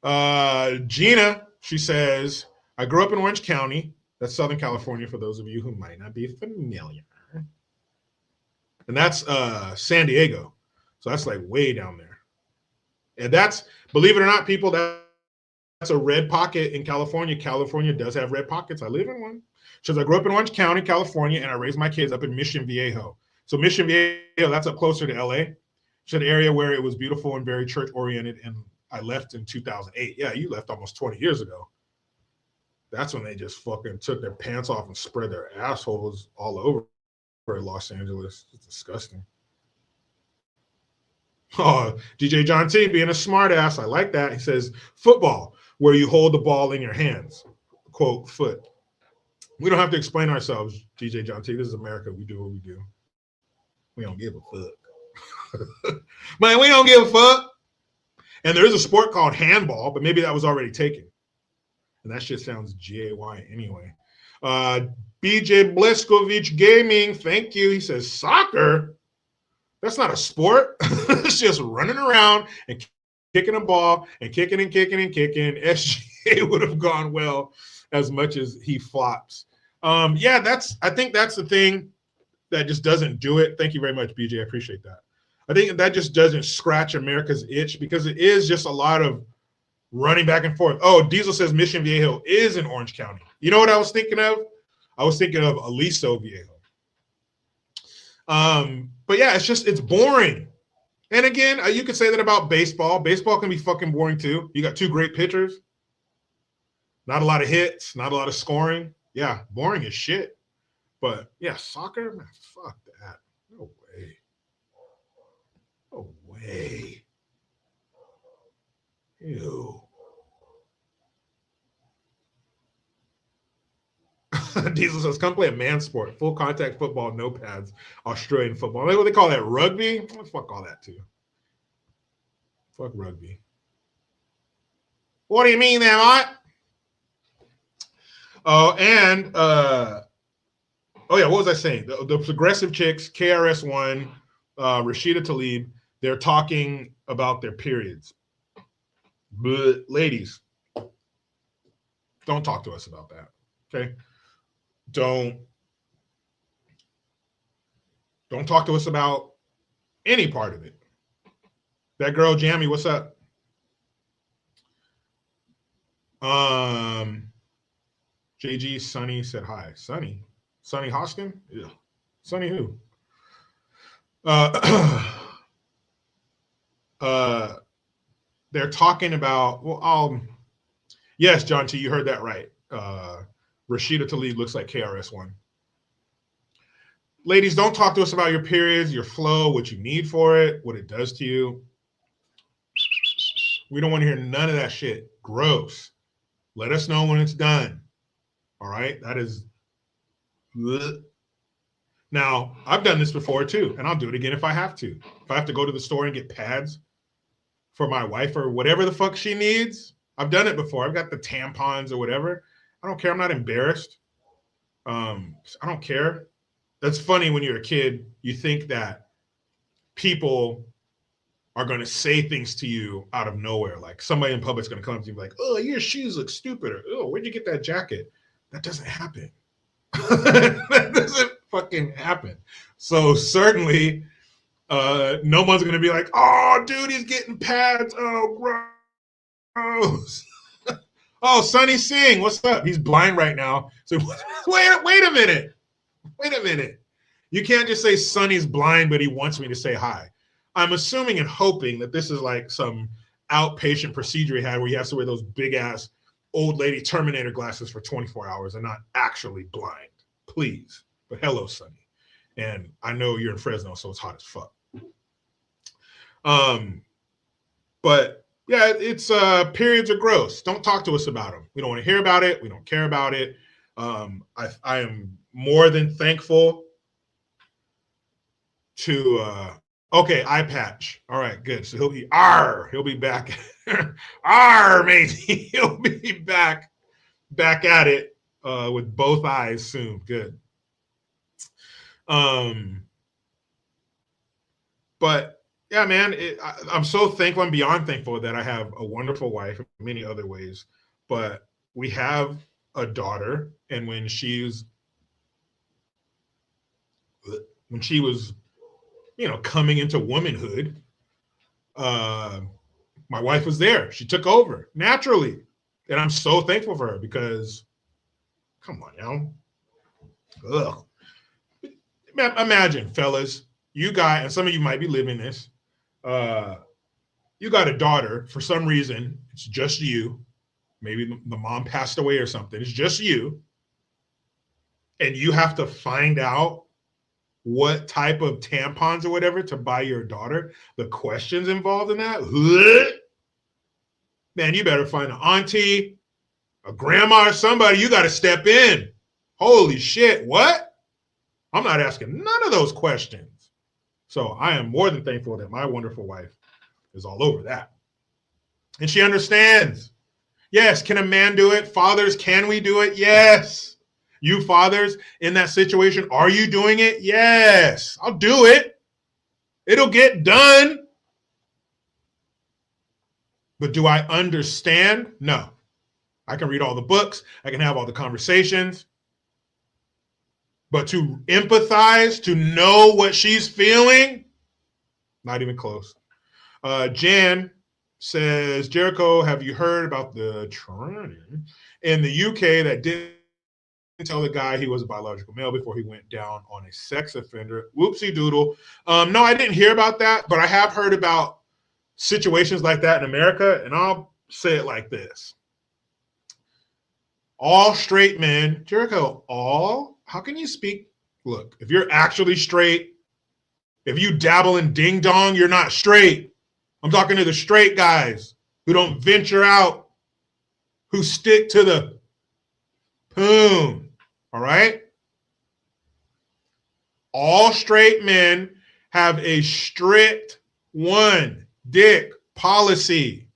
it. Gina, she says, I grew up in Orange County. That's Southern California for those of you who might not be familiar. And that's San Diego. So that's like way down there. And that's, believe it or not, people, that's a red pocket in California. California does have red pockets. I live in one. She says, I grew up in Orange County, California, and I raised my kids up in Mission Viejo. So Mission Viejo, that's up closer to LA. It's an area where it was beautiful and very church-oriented, and I left in 2008. Yeah, you left almost 20 years ago. That's when they just fucking took their pants off and spread their assholes all over Los Angeles. It's disgusting. Oh, DJ John T being a smart ass. I like that. He says, football, where you hold the ball in your hands. Quote, foot. We don't have to explain ourselves, DJ John T. This is America. We do what we do. We don't give a fuck. Man, we don't give a fuck. And there is a sport called handball, but maybe that was already taken. And that shit sounds G-A-Y anyway. BJ Bleskovich Gaming, thank you. He says, soccer? That's not a sport. It's just running around and kicking a ball and kicking and kicking and kicking. SGA would have gone well as much as he flops. Yeah, I think that's the thing that just doesn't do it. Thank you very much, BJ. I appreciate that. I think that just doesn't scratch America's itch because it is just a lot of running back and forth. Oh, Diesel says Mission Viejo is in Orange County. You know what I was thinking of? I was thinking of Aliso Viejo. But yeah, it's boring. And again, you could say that about baseball. Baseball can be fucking boring too. You got two great pitchers. Not a lot of hits, not a lot of scoring. Yeah, boring as shit. But yeah, soccer, man, fuck that. No way. No way. Ew. Diesel says, come play a man sport. Full contact football, no pads. Australian football. What they call that? Rugby? Fuck all that too. Fuck rugby. What do you mean there, Mike? Oh, and Oh yeah, what was I saying? The progressive chicks, KRS-One, Rashida Tlaib, they're talking about their periods. But ladies, don't talk to us about that. Okay? Don't talk to us about any part of it. That girl Jamie, what's up? JG Sonny said hi. Sonny Hoskin? Yeah. Sonny who? They're talking about, well, yes, John T, you heard that right. Rashida Tlaib looks like KRS-One. Ladies, don't talk to us about your periods, your flow, what you need for it, what it does to you. We don't want to hear none of that shit. Gross. Let us know when it's done. All right? That is. Bleh. Now, I've done this before too, and I'll do it again if I have to. If I have to go to the store and get pads for my wife or whatever the fuck she needs, I've done it before. I've got the tampons or whatever. I don't care. I'm not embarrassed. I don't care. That's funny when you're a kid. You think that people are going to say things to you out of nowhere. Like somebody in public's going to come up to you and be like, oh, your shoes look stupid. Or, oh, where'd you get that jacket? That doesn't happen. That doesn't fucking happen. So certainly no one's going to be like, oh, dude, he's getting pads. Oh, gross. Oh, Sonny Singh, what's up? He's blind right now. So wait a minute. Wait a minute. You can't just say Sonny's blind, but he wants me to say hi. I'm assuming and hoping that this is like some outpatient procedure he had where he has to wear those big ass old lady Terminator glasses for 24 hours and not actually blind. Please. But hello, Sonny. And I know you're in Fresno, so it's hot as fuck. But yeah, it's periods are gross. Don't talk to us about them. We don't want to hear about it. We don't care about it. I am more than thankful to okay, eye patch. All right, good. So he'll be back. Matey. He'll be back at it with both eyes soon. Good. But yeah, man, I'm so thankful. I'm beyond thankful that I have a wonderful wife in many other ways. But we have a daughter, and when she was, coming into womanhood, my wife was there. She took over naturally, and I'm so thankful for her because, come on now, ugh. Imagine, fellas, you got, and some of you might be living this. You got a daughter, for some reason, it's just you. Maybe the mom passed away or something. It's just you. And you have to find out what type of tampons or whatever to buy your daughter. The questions involved in that. Man, you better find an auntie, a grandma, or somebody. You got to step in. Holy shit, what? I'm not asking none of those questions. So I am more than thankful that my wonderful wife is all over that. And she understands. Yes, can a man do it? Fathers, can we do it? Yes. You fathers in that situation, are you doing it? Yes, I'll do it. It'll get done. But do I understand? No. I can read all the books. I can have all the conversations. But to empathize, to know what she's feeling, not even close. Jan says, Jericho, have you heard about the tranny in the UK that didn't tell the guy he was a biological male before he went down on a sex offender? Whoopsie doodle. No, I didn't hear about that, but I have heard about situations like that in America, and I'll say it like this. All straight men, Jericho, how can you speak? Look, if you're actually straight, if you dabble in ding dong, you're not straight. I'm talking to the straight guys who don't venture out, who stick to the poon. All right? All straight men have a strict one dick policy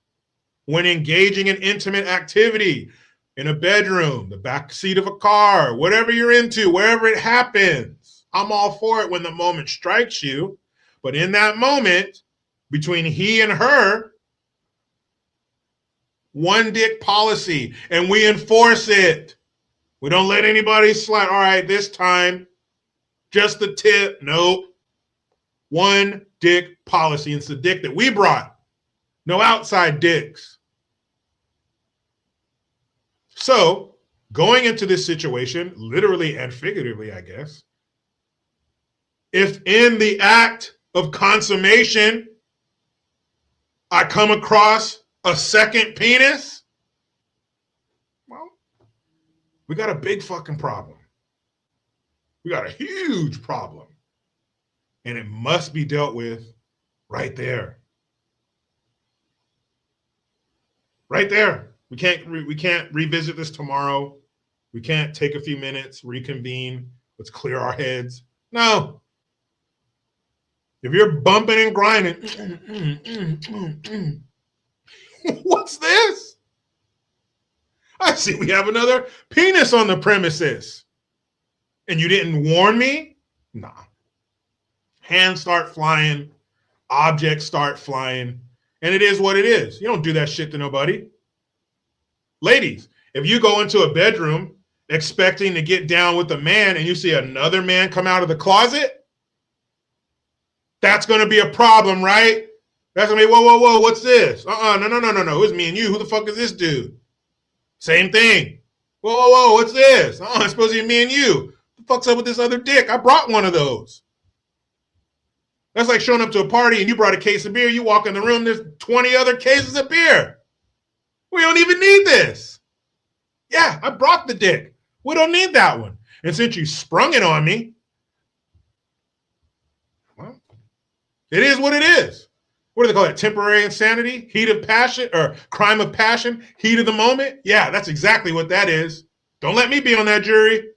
when engaging in intimate activity. in a bedroom, the back seat of a car, whatever you're into, wherever it happens. I'm all for it when the moment strikes you. But in that moment, between he and her, one dick policy, and we enforce it. We don't let anybody slide. All right, this time, just the tip. Nope. One dick policy. It's the dick that we brought. No outside dicks. So, going into this situation, literally and figuratively, I guess, if in the act of consummation, I come across a second penis, well, we got a big fucking problem. We got a huge problem. And it must be dealt with right there. Right there. We can't revisit this tomorrow. We can't take a few minutes, reconvene. Let's clear our heads. No. If you're bumping and grinding, what's this? I see we have another penis on the premises. And you didn't warn me? Nah. Hands start flying, objects start flying, and it is what it is. You don't do that shit to nobody. Ladies, if you go into a bedroom expecting to get down with a man and you see another man come out of the closet, that's going to be a problem, right? That's going to be, whoa, what's this? No. It was me and you. Who the fuck is this dude? Same thing. Whoa, what's this? It's supposed to be me and you. What the fuck's up with this other dick? I brought one of those. That's like showing up to a party and you brought a case of beer. You walk in the room, there's 20 other cases of beer. We don't even need this. Yeah, I brought the dick. We don't need that one. And since you sprung it on me, well, it is what it is. What do they call it? Temporary insanity? Heat of passion or crime of passion? Heat of the moment? Yeah, that's exactly what that is. Don't let me be on that jury.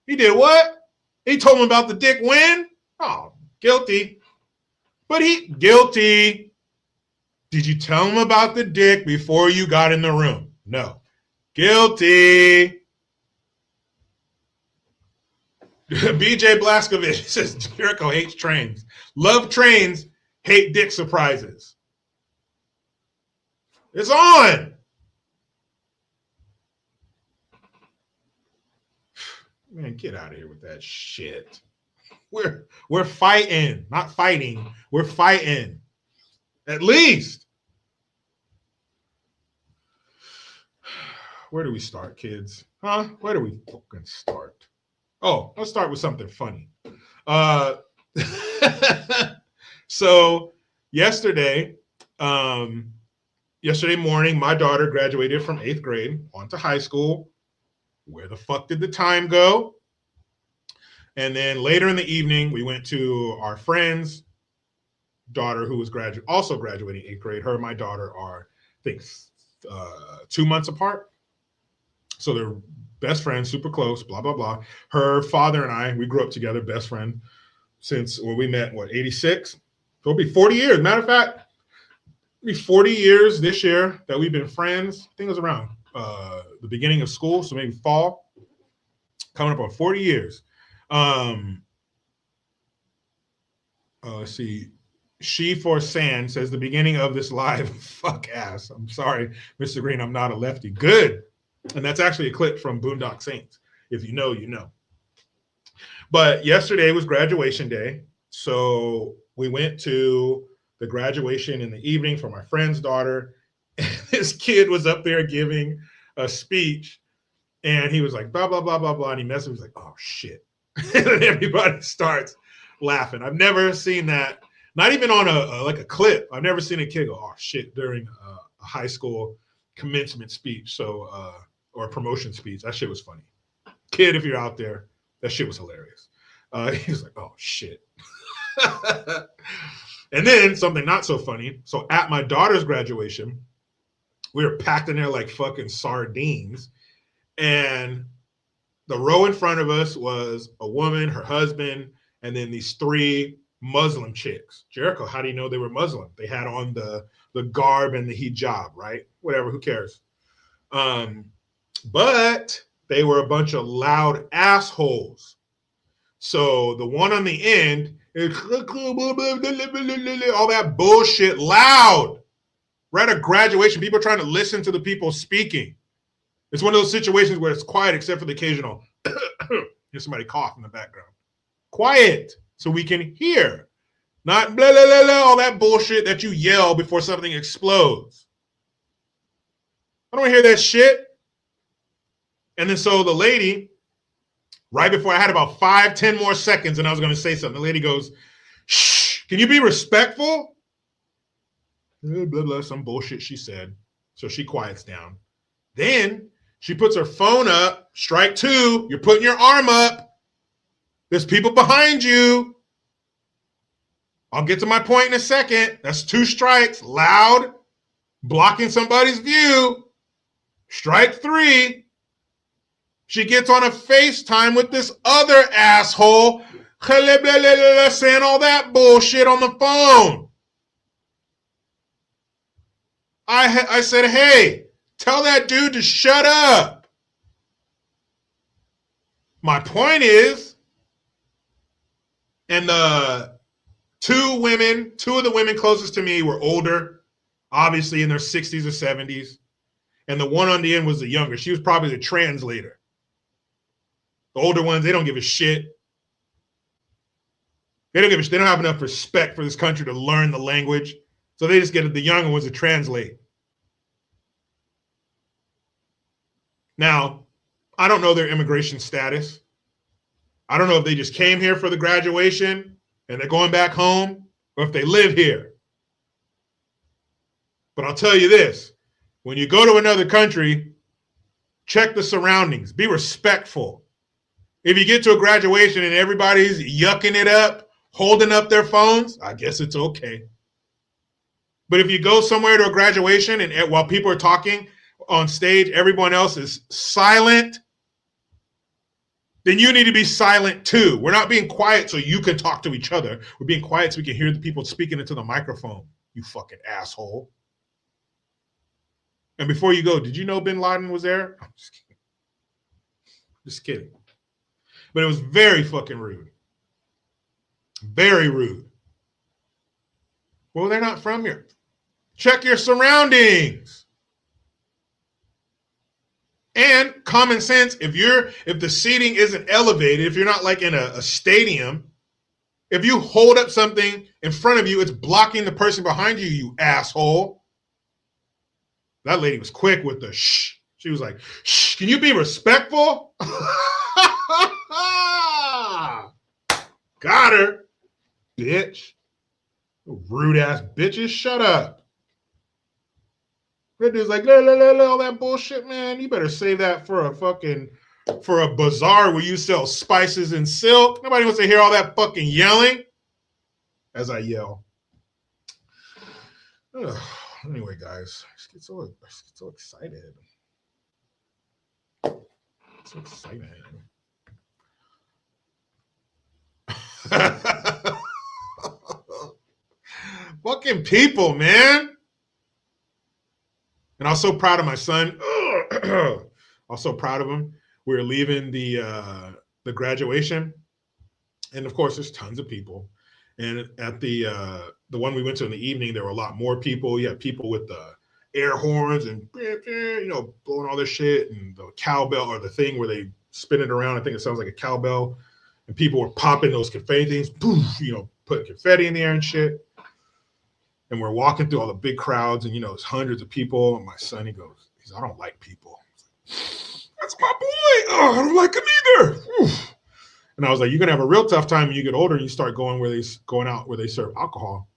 He did what? He told him about the dick when? Oh, guilty. But he guilty. Did you tell him about the dick before you got in the room? No. Guilty. BJ Blaskovich says Jericho hates trains. Love trains, hate dick surprises. It's on. Man, get out of here with that shit. We're fighting, not fighting. We're fighting. At least. Where do we start, kids? Huh? Where do we fucking start? Oh, let's start with something funny. So yesterday morning, my daughter graduated from 8th grade onto high school. Where the fuck did the time go? And then later in the evening, we went to our friend's daughter who was also graduating 8th grade. Her and my daughter are, I think, 2 months apart. So they're best friends, super close, blah, blah, blah. Her father and I, we grew up together, best friend, since we met, 86? So it'll be 40 years. Matter of fact, it'll be 40 years this year that we've been friends. I think it was around the beginning of school, so maybe fall. Coming up on 40 years. Let's see. She for Sand says the beginning of this live fuck ass. I'm sorry, Mr. Green, I'm not a lefty. Good. And that's actually a clip from Boondock Saints. If you know, you know. But yesterday was graduation day. So we went to the graduation in the evening for my friend's daughter. And this kid was up there giving a speech. And he was like, blah, blah, blah, blah, blah. And he messaged me. He was like, oh, shit. And then everybody starts laughing. I've never seen that. Not even on a clip. I've never seen a kid go, oh, shit, during a high school commencement speech. So, or a promotion speech. That shit was funny. Kid, if you're out there, that shit was hilarious. He was like, oh, shit. And then something not so funny. So at my daughter's graduation, we were packed in there like fucking sardines. And the row in front of us was a woman, her husband, and then these 3 Muslim chicks. Jericho, how do you know they were Muslim? They had on the garb and the hijab, right? Whatever, who cares? But they were a bunch of loud assholes. So the one on the end, all that bullshit loud. We're at a graduation. People are trying to listen to the people speaking. It's one of those situations where it's quiet except for the occasional hear somebody cough in the background. Quiet so we can hear. Not blah, blah, blah, blah, all that bullshit that you yell before something explodes. I don't hear that shit. And then so the lady, right before I had about 5-10 more seconds and I was going to say something, the lady goes, shh, can you be respectful? Blah, blah, blah, some bullshit she said. So she quiets down. Then she puts her phone up. Strike two. You're putting your arm up. There's people behind you. I'll get to my point in a second. That's 2 strikes. Loud. Blocking somebody's view. Strike 3. She gets on a FaceTime with this other asshole saying all that bullshit on the phone. I said, hey, tell that dude to shut up. My point is, and two of the women closest to me were older, obviously in their 60s or 70s. And the one on the end was the younger. She was probably the translator. The older ones, they don't give a shit. They don't have enough respect for this country to learn the language. So they just get the younger ones to translate. Now, I don't know their immigration status. I don't know if they just came here for the graduation and they're going back home, or if they live here. But I'll tell you this, when you go to another country, check the surroundings, be respectful. If you get to a graduation and everybody's yucking it up, holding up their phones, I guess it's okay. But if you go somewhere to a graduation and while people are talking on stage, everyone else is silent, then you need to be silent too. We're not being quiet so you can talk to each other. We're being quiet so we can hear the people speaking into the microphone, you fucking asshole. And before you go, did you know Bin Laden was there? I'm just kidding. Just kidding. But it was very fucking rude. Very rude. Well, they're not from here. Check your surroundings. And common sense, if the seating isn't elevated, if you're not like in a stadium, if you hold up something in front of you, it's blocking the person behind you, you asshole. That lady was quick with the shh. She was like, shh, can you be respectful? Got her, bitch. Rude ass bitches, shut up. That dude's like, all that bullshit, man. You better save that for a bazaar where you sell spices and silk. Nobody wants to hear all that fucking yelling. As I yell. Ugh. Anyway, guys, I get so excited. So excited. Fucking people, man. And I was so proud of my son. I was so proud of him. We were leaving the graduation. And of course, there's tons of people. And at the one we went to in the evening, there were a lot more people. You had people with the air horns and, blowing all this shit, and the cowbell, or the thing where they spin it around. I think it sounds like a cowbell. And people were popping those confetti things, poof, putting confetti in the air and shit. And we're walking through all the big crowds, and it's hundreds of people. And my son, he goes, I don't like people. That's my boy. Oh, I don't like him either. Oof. And I was like, you're gonna have a real tough time when you get older and you start going where they serve alcohol.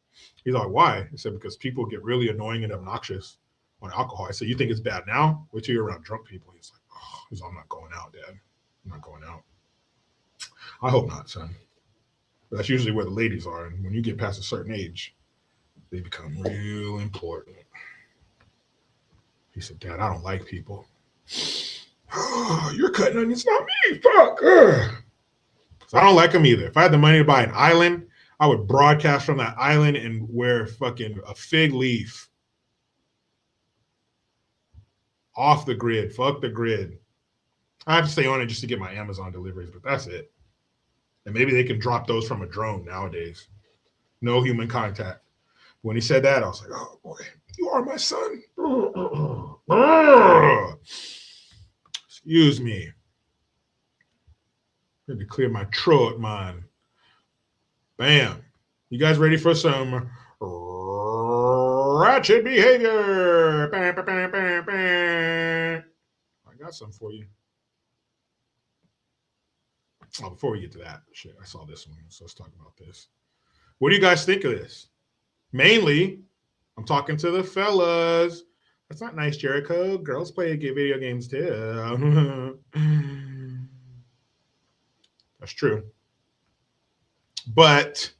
He's like, why? He said, because people get really annoying and obnoxious on alcohol. I said, you think it's bad now? Wait till you're around drunk people. He's like, I'm not going out, Dad. I'm not going out. I hope not, son. But that's usually where the ladies are. And when you get past a certain age, they become real important. He said, Dad, I don't like people. You're cutting onions, not me. Fuck. So I don't like them either. If I had the money to buy an island, I would broadcast from that island and wear fucking a fig leaf Off the grid. Fuck the grid. I have to stay on it just to get my Amazon deliveries, but that's it. And maybe they can drop those from a drone nowadays. No human contact. When he said that, I was like, oh boy, you are my son. Excuse me. I had to clear my throat, man. Bam. You guys ready for some ratchet behavior? Bam, bam, bam, bam, bam. I got some for you. Oh, before we get to that, shit, I saw this one, so let's talk about this. What do you guys think of this? Mainly, I'm talking to the fellas. That's not nice, Jericho. Girls play video games too. That's true. But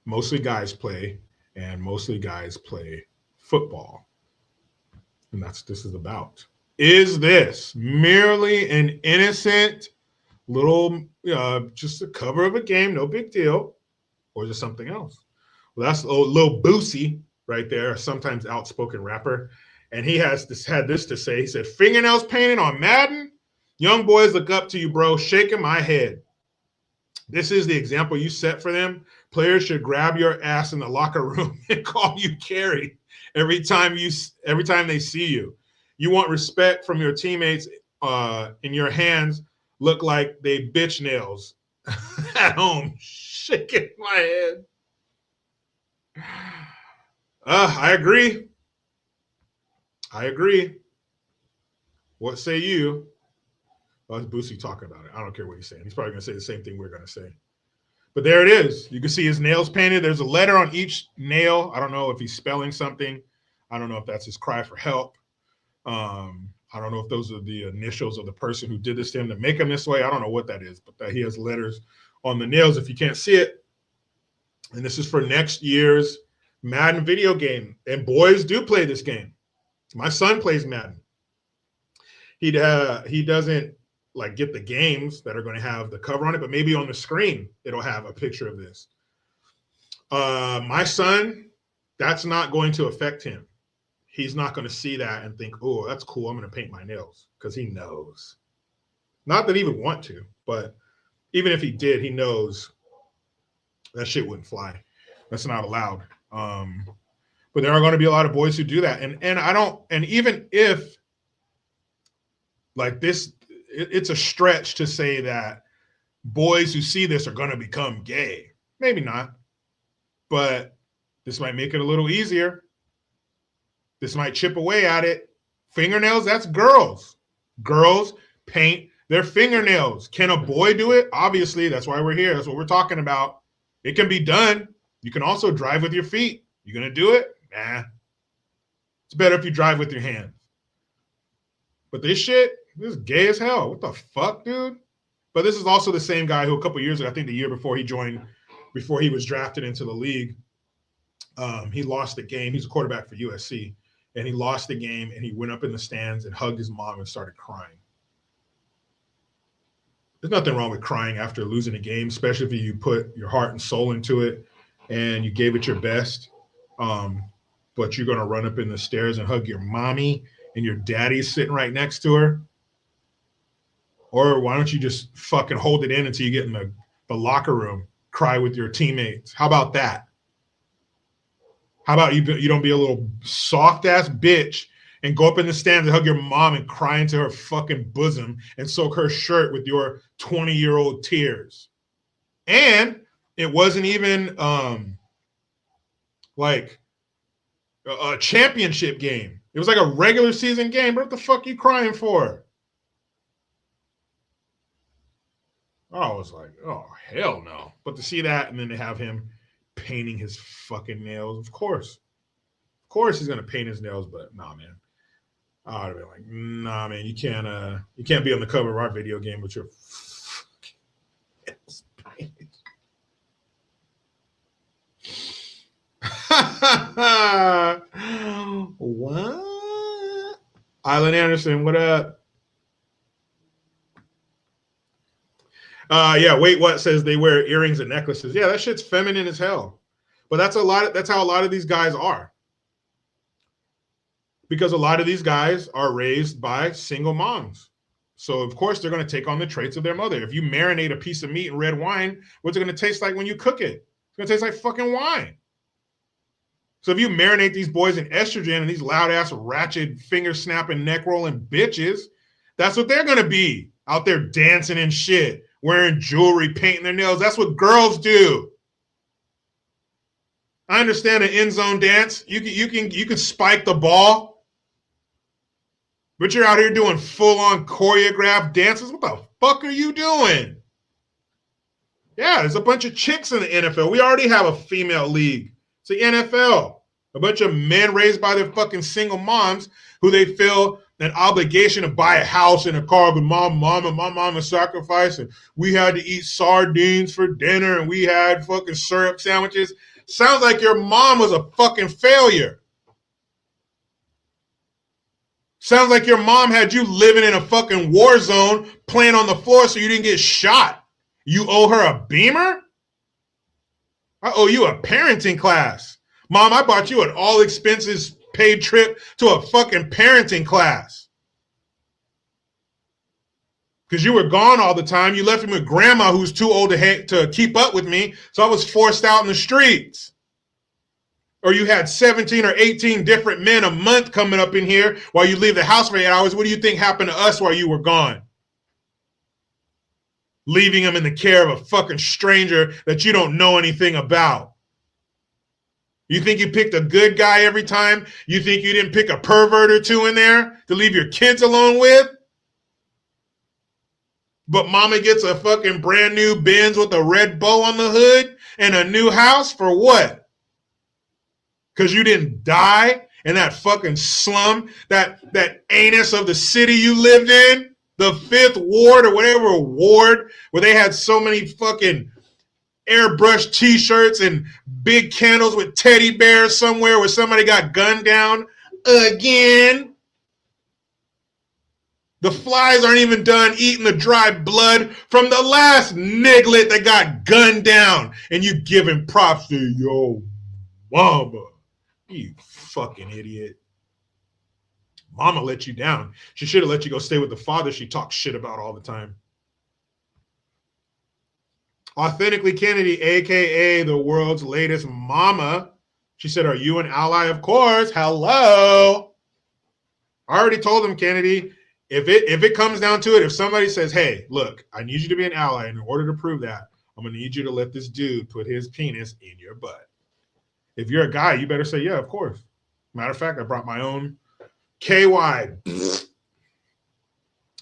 mostly guys play, and mostly guys play football. And that's what this is about. Is this merely an innocent little, just a cover of a game, no big deal, or is it something else? Well, that's Lil Boosie right there, a sometimes outspoken rapper. And he had this to say. He said, fingernails painted on Madden? Young boys look up to you, bro, shaking my head. This is the example you set for them. Players should grab your ass in the locker room and call you Carrie every time they see you. You want respect from your teammates, in your hands look like they bitch nails at home. Shaking my head. I agree. What say you? Well, it's Boosie talking about it. I don't care what he's saying. He's probably going to say the same thing we're going to say. But there it is. You can see his nails painted. There's a letter on each nail. I don't know if he's spelling something. I don't know if that's his cry for help. I don't know if those are the initials of the person who did this to him to make him this way. I don't know what that is, but that he has letters on the nails if you can't see it. And this is for next year's Madden video game. And boys do play this game. My son plays Madden. He doesn't like get the games that are going to have the cover on it, but maybe on the screen it'll have a picture of this. My son, that's not going to affect him. He's not going to see that and think, oh, that's cool, I'm going to paint my nails, because he knows. Not that he would want to, but even if he did, he knows that shit wouldn't fly. That's not allowed. But there are going to be a lot of boys who do that. And even if like this, it's a stretch to say that boys who see this are going to become gay. Maybe not, but this might make it a little easier. This might chip away at it. Fingernails, that's girls. Girls paint their fingernails. Can a boy do it? Obviously, that's why we're here. That's what we're talking about. It can be done. You can also drive with your feet. You going to do it? Nah. It's better if you drive with your hands. But this shit, this is gay as hell. What the fuck, dude? But this is also the same guy who a couple years ago, I think the year before before he was drafted into the league, he lost the game. He's a quarterback for USC. And he lost the game, and he went up in the stands and hugged his mom and started crying. There's nothing wrong with crying after losing a game, especially if you put your heart and soul into it and you gave it your best. But you're going to run up in the stairs and hug your mommy and your daddy's sitting right next to her? Or why don't you just fucking hold it in until you get in the locker room, cry with your teammates? How about that? How about you don't be a little soft-ass bitch and go up in the stands and hug your mom and cry into her fucking bosom and soak her shirt with your 20-year-old tears? And it wasn't even like a championship game. It was like a regular season game. What the fuck are you crying for? I was like, oh, hell no. But to see that and then to have him painting his fucking nails, of course he's going to paint his nails, but nah, man. I would have been like, nah, man, you can't be on the cover of our video game with your fucking nails painted. What? Island Anderson, what up? Yeah, wait, what says they wear earrings and necklaces? Yeah, that shit's feminine as hell. But that's how a lot of these guys are. because a lot of these guys are raised by single moms. So, of course, they're going to take on the traits of their mother. If you marinate a piece of meat in red wine, what's it going to taste like when you cook it? It's going to taste like fucking wine. So if you marinate these boys in estrogen and these loud-ass, ratchet, finger-snapping, neck-rolling bitches, that's what they're going to be, out there dancing and shit, wearing jewelry, painting their nails. That's what girls do. I understand an end zone dance. You can spike the ball, but you're out here doing full-on choreographed dances. What the fuck are you doing? Yeah, there's a bunch of chicks in the NFL. We already have a female league. It's the NFL. A bunch of men raised by their fucking single moms who they feel an obligation to buy a house and a car, but my mama sacrificed, and we had to eat sardines for dinner, and we had fucking syrup sandwiches. Sounds like your mom was a fucking failure. Sounds like your mom had you living in a fucking war zone, playing on the floor so you didn't get shot. You owe her a Beamer? I owe you a parenting class. Mom, I bought you an all expenses paid trip to a fucking parenting class. Because you were gone all the time. You left me with grandma who's too old to keep up with me, so I was forced out in the streets. Or you had 17 or 18 different men a month coming up in here while you leave the house for 8 hours. What do you think happened to us while you were gone? Leaving them in the care of a fucking stranger that you don't know anything about. You think you picked a good guy every time? You think you didn't pick a pervert or two in there to leave your kids alone with? But mama gets a fucking brand new Benz with a red bow on the hood and a new house for what? Because you didn't die in that fucking slum, that anus of the city you lived in? The 5th Ward or whatever ward where they had so many fucking airbrushed t-shirts and big candles with teddy bears somewhere where somebody got gunned down again. The flies aren't even done eating the dry blood from the last niglet that got gunned down. And you giving props to your mama. You fucking idiot. Mama let you down. She should have let you go stay with the father she talks shit about all the time. Authentically Kennedy, a.k.a. the world's latest mama. She said, are you an ally? Of course. Hello. I already told him, Kennedy, if it comes down to it, if somebody says, hey, look, I need you to be an ally, and in order to prove that, I'm going to need you to let this dude put his penis in your butt. If you're a guy, you better say, yeah, of course. Matter of fact, I brought my own KY.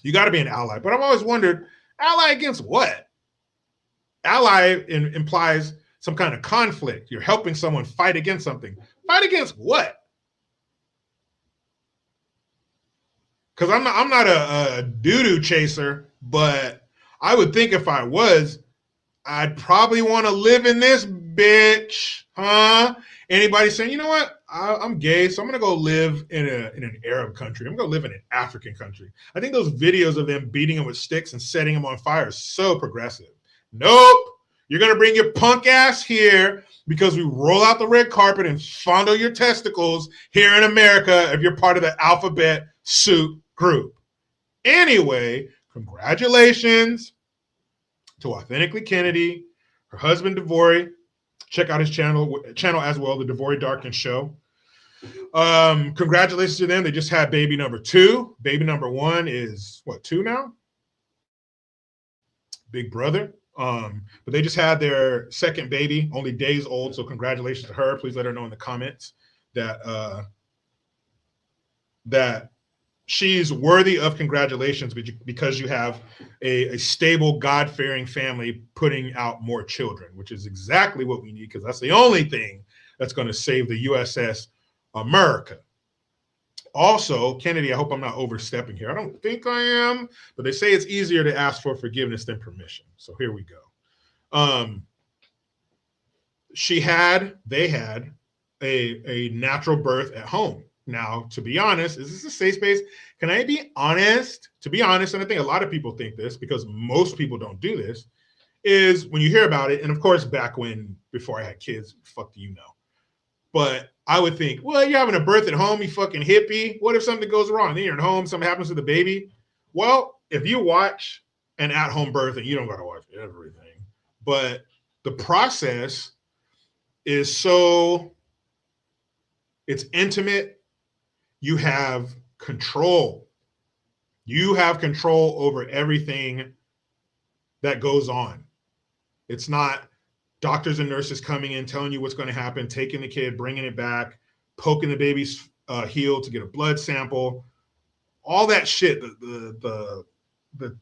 You got to be an ally. But I've always wondered, ally against what? Ally implies some kind of conflict. You're helping someone fight against something. Fight against what? Because I'm not a doo-doo chaser, but I would think if I was, I'd probably want to live in this bitch, huh? Anybody saying, you know what? I'm gay, so I'm going to go live in an Arab country. I'm going to live in an African country. I think those videos of them beating them with sticks and setting them on fire are so progressive. Nope. You're going to bring your punk ass here because we roll out the red carpet and fondle your testicles here in America if you're part of the alphabet soup group. Anyway, congratulations to Authentically Kennedy, her husband, DeVory. Check out his channel as well, the DeVory Darkins Show. Congratulations to them. They just had baby number 2. Baby number 1 is, 2 now? Big brother. But they just had their second baby, only days old. So congratulations to her. Please let her know in the comments that she's worthy of congratulations because you have a stable, God-fearing family putting out more children, which is exactly what we need because that's the only thing that's going to save the USS America. Also, Kennedy, I hope I'm not overstepping here. I don't think I am, but they say it's easier to ask for forgiveness than permission. So here we go. They had a natural birth at home. Now, to be honest, is this a safe space? Can I be honest? To be honest, and I think a lot of people think this because most people don't do this, is when you hear about it, and of course, before I had kids, fuck do you know? But I would think, well, you're having a birth at home, you fucking hippie. What if something goes wrong? Then you're at home, something happens to the baby. Well, if you watch an at-home birth, and you don't got to watch everything, but the process is so, it's intimate. You have control. You have control over everything that goes on. It's not doctors and nurses coming in, telling you what's going to happen, taking the kid, bringing it back, poking the baby's heel to get a blood sample, all that shit, the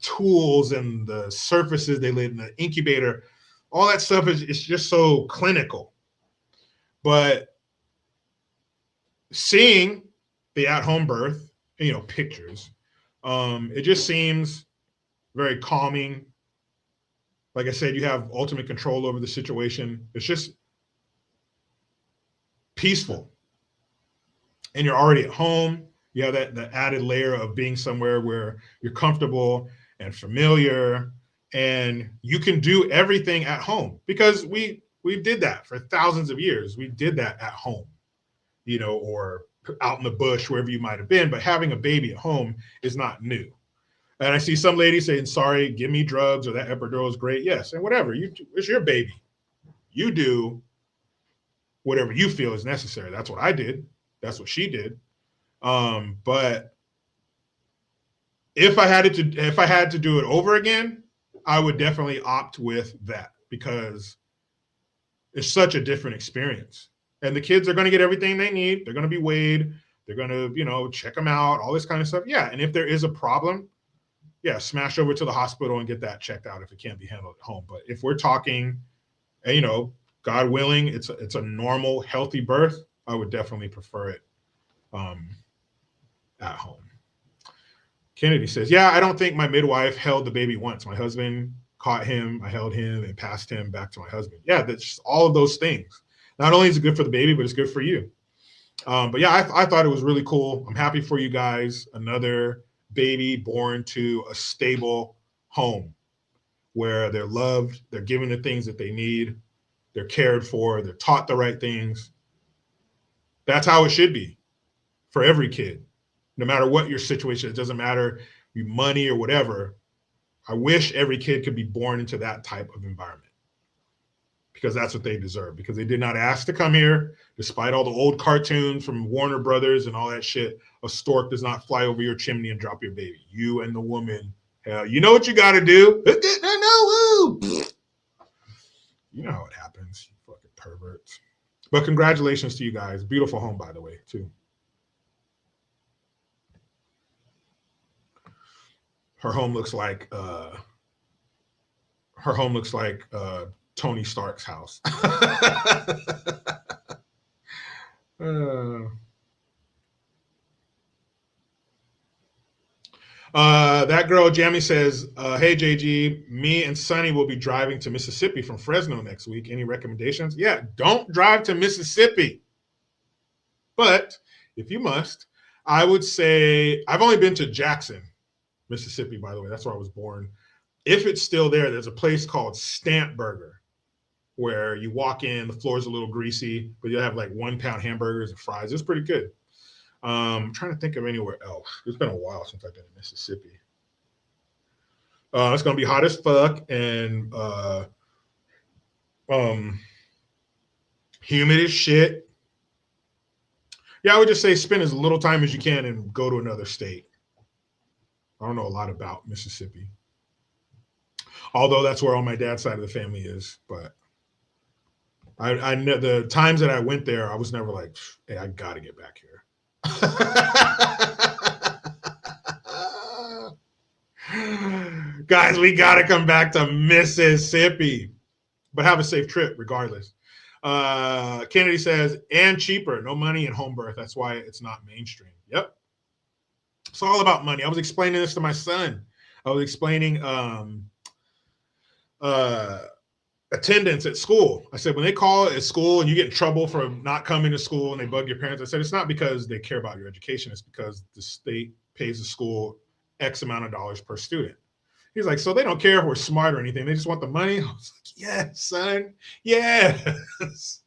tools and the surfaces they laid in the incubator, all that stuff is just so clinical. But seeing the at-home birth, pictures, it just seems very calming. Like I said, you have ultimate control over the situation. It's just peaceful. And you're already at home. You have the added layer of being somewhere where you're comfortable and familiar, and you can do everything at home, because we did that for thousands of years. We did that at home, or out in the bush, wherever you might have been. But having a baby at home is not new. And I see some ladies saying, sorry, give me drugs, or that epidural is great. Yes, and whatever. It's your baby. You do whatever you feel is necessary. That's what I did. That's what she did. But if I had to do it over again, I would definitely opt with that, because it's such a different experience. And the kids are going to get everything they need. They're going to be weighed. They're going to, check them out, all this kind of stuff. Yeah. And if there is a problem, yeah, smash over to the hospital and get that checked out if it can't be handled at home. But if we're talking, God willing, it's a normal, healthy birth, I would definitely prefer it at home. Kennedy says, yeah, I don't think my midwife held the baby once. My husband caught him, I held him, and passed him back to my husband. Yeah, that's just all of those things. Not only is it good for the baby, but it's good for you. But yeah, I thought it was really cool. I'm happy for you guys. Another baby born to a stable home where they're loved, they're given the things that they need, they're cared for, they're taught the right things. That's how it should be for every kid, no matter what your situation. It doesn't matter your money or whatever. I wish every kid could be born into that type of environment, because that's what they deserve, because they did not ask to come here. Despite all the old cartoons from Warner Brothers and all that shit, a stork does not fly over your chimney and drop your baby. You and the woman, hell, you know what you got to do. You know how it happens, you fucking perverts. But congratulations to you guys. Beautiful home, by the way, too. Her home looks like Tony Stark's house. That girl Jamie says, hey JG, me and Sonny will be driving to Mississippi from Fresno next week. Any recommendations? Yeah, don't drive to Mississippi. But if you must, I would say, I've only been to Jackson, Mississippi, by the way. That's where I was born. If it's still there, there's a place called Stamp Burger, where you walk in, the floor's a little greasy, but you'll have like 1 pound hamburgers and fries. It's pretty good. I'm trying to think of anywhere else. It's been a while since I've been in Mississippi. It's gonna be hot as fuck and humid as shit. Yeah, I would just say spend as little time as you can and go to another state. I don't know a lot about Mississippi, although that's where all my dad's side of the family is. But I know the times that I went there, I was never like, hey, I gotta get back here. Guys, we gotta come back to Mississippi, but have a safe trip regardless. Kennedy says, and cheaper, no money in home birth. That's why it's not mainstream. Yep, it's all about money. I was explaining this to my son. I was explaining attendance at school. I said, when they call at school and you get in trouble for not coming to school and they bug your parents, I said, it's not because they care about your education. It's because the state pays the school X amount of dollars per student. He's like, so they don't care if we're smart or anything. They just want the money. I was like, yes, son. Yes.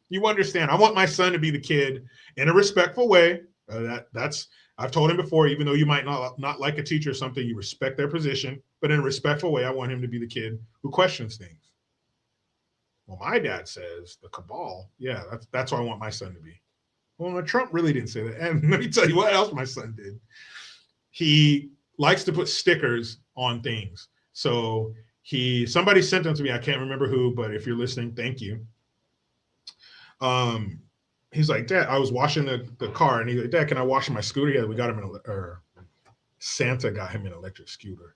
You understand? I want my son to be the kid in a respectful way. That's I've told him before. Even though you might not like a teacher or something, you respect their position, but in a respectful way. I want him to be the kid who questions things. Well, my dad says the cabal. Yeah, that's what I want my son to be. Well, Trump really didn't say that. And let me tell you what else my son did. He likes to put stickers on things. So somebody sent them to me. I can't remember who, but if you're listening, thank you. He's like, Dad, I was washing the car, and he's like, Dad, can I wash my scooter? Yeah, we got him Santa got him an electric scooter.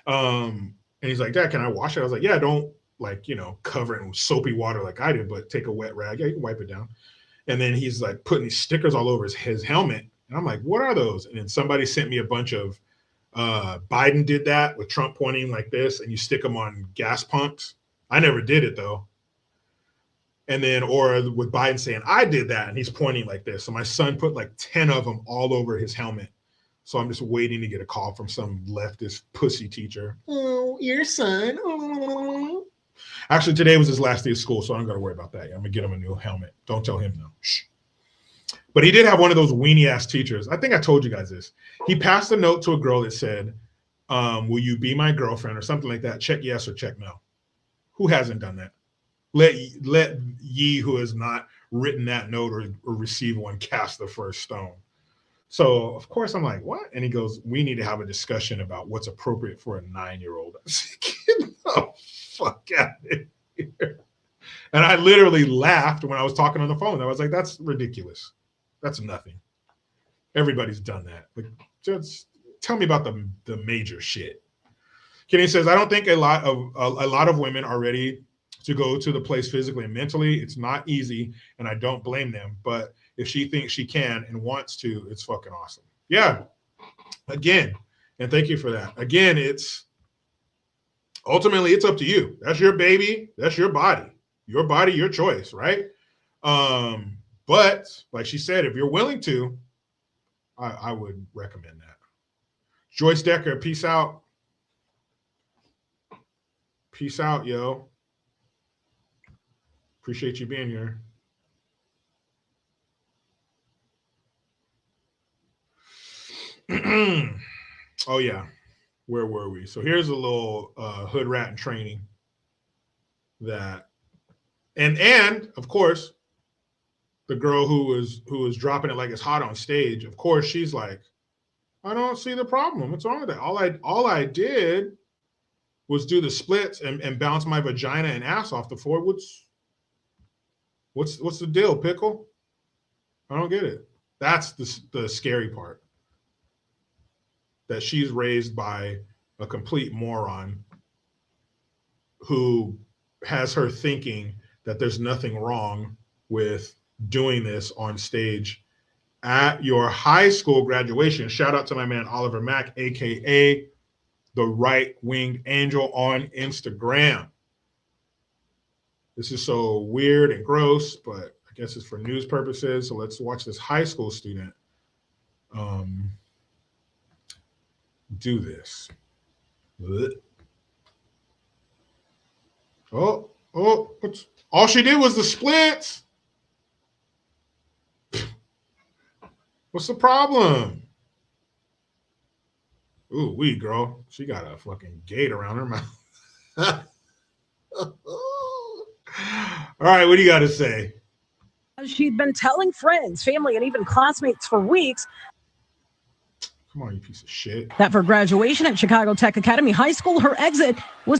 And he's like, Dad, can I wash it? I was like, yeah, don't cover it in soapy water like I did, but take a wet rag. Yeah, you can wipe it down. And then he's like putting these stickers all over his helmet. And I'm like, what are those? And then somebody sent me a bunch of Biden did that with Trump pointing like this, and you stick them on gas pumps. I never did it though. And then, or with Biden saying, I did that, and he's pointing like this. So my son put like 10 of them all over his helmet. So I'm just waiting to get a call from some leftist pussy teacher. Oh, your son. Oh. Actually, today was his last day of school, so I don't got to worry about that. I'm going to get him a new helmet. Don't tell him no. Shh. But he did have one of those weenie-ass teachers. I think I told you guys this. He passed a note to a girl that said, will you be my girlfriend or something like that? Check yes or check no. Who hasn't done that? Let ye who has not written that note or received one cast the first stone. So, of course, I'm like, what? And he goes, we need to have a discussion about what's appropriate for a 9-year-old. I was like, get the fuck out of here. And I literally laughed when I was talking on the phone. I was like, that's ridiculous. That's nothing. Everybody's done that. Like, just tell me about the major shit. Kenny says, I don't think a lot of women are ready to go to the place physically and mentally. It's not easy, and I don't blame them. But if she thinks she can and wants to, it's fucking awesome. Yeah. Again, and thank you for that. Again, ultimately it's up to you. That's your baby. That's your body. Your body, your choice, right? But like she said, if you're willing to, I would recommend that. Joyce Decker, peace out. Peace out, yo. Appreciate you being here. Oh, yeah. Where were we? So here's a little hood rat in training that, and of course, the girl who was dropping it like it's hot on stage, of course, she's like, I don't see the problem. What's wrong with that? All I did was do the splits and bounce my vagina and ass off the floor. What's the deal, Pickle? I don't get it. That's the scary part. That she's raised by a complete moron who has her thinking that there's nothing wrong with doing this on stage at your high school graduation. Shout out to my man Oliver Mack, aka the right-winged angel on Instagram. This is so weird and gross, but I guess it's for news purposes. So let's watch this high school student do this. Oh, all she did was the splits. What's the problem? Ooh, girl. She got a fucking gate around her mouth. All right, what do you got to say?
She'd been telling friends, family, and even classmates for weeks.
Come on, you piece of shit.
That for graduation at Chicago Tech Academy High School, her exit was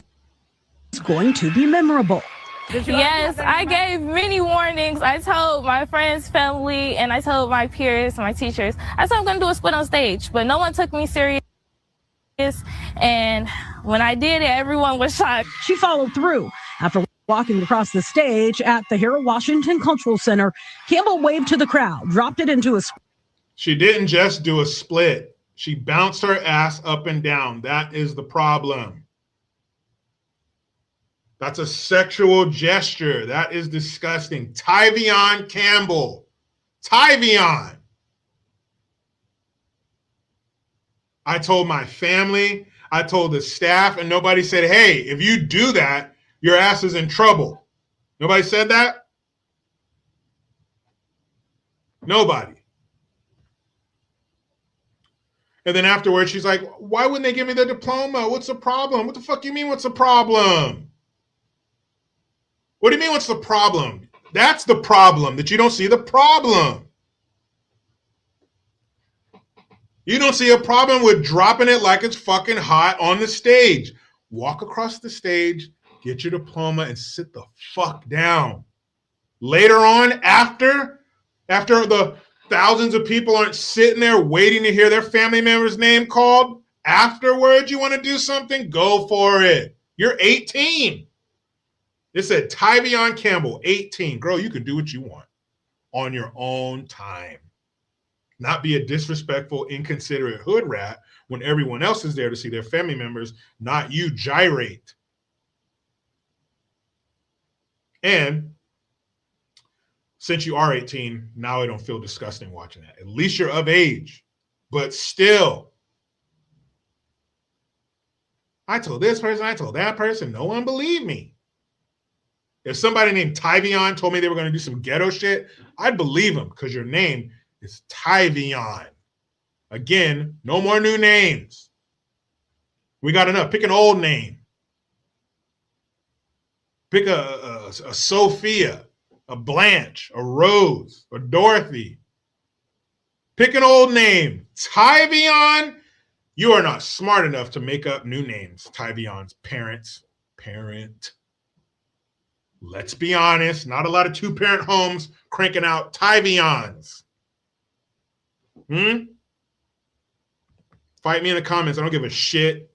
going to be memorable.
Yes, I gave many warnings. I told my friends, family, and I told my peers, my teachers. I said I'm going to do a split on stage, but no one took me serious. And when I did it, everyone was shocked.
She followed through. After walking across the stage at the Harold Washington Cultural Center, Campbell waved to the crowd, dropped it into a...
She didn't just do a split. She bounced her ass up and down. That is the problem. That's a sexual gesture. That is disgusting. Tyvion Campbell. Tyvion. I told my family, I told the staff, and nobody said, hey, if you do that, your ass is in trouble. Nobody said that? Nobody. And then afterwards, she's like, why wouldn't they give me the diploma? What's the problem? What the fuck you mean, what's the problem? What do you mean, what's the problem? That's the problem, that you don't see the problem. You don't see a problem with dropping it like it's fucking hot on the stage. Walk across the stage, get your diploma, and sit the fuck down. Later on, after the thousands of people aren't sitting there waiting to hear their family member's name called, afterwards you want to do something, go for it. You're 18. It said Tyvion Campbell, 18. Girl, you can do what you want on your own time. Not be a disrespectful, inconsiderate hood rat when everyone else is there to see their family members, not you gyrate. And since you are 18, now I don't feel disgusting watching that. At least you're of age. But still, I told this person, I told that person, no one believed me. If somebody named Tyvion told me they were going to do some ghetto shit, I'd believe them because your name is Tyvion. Again, no more new names. We got enough. Pick an old name. Pick a Sophia, a Blanche, a Rose, a Dorothy. Pick an old name. Tyvion, you are not smart enough to make up new names. Tyvion's parent. Let's be honest, not a lot of two-parent homes cranking out Tyvions. Fight me in the comments. I don't give a shit.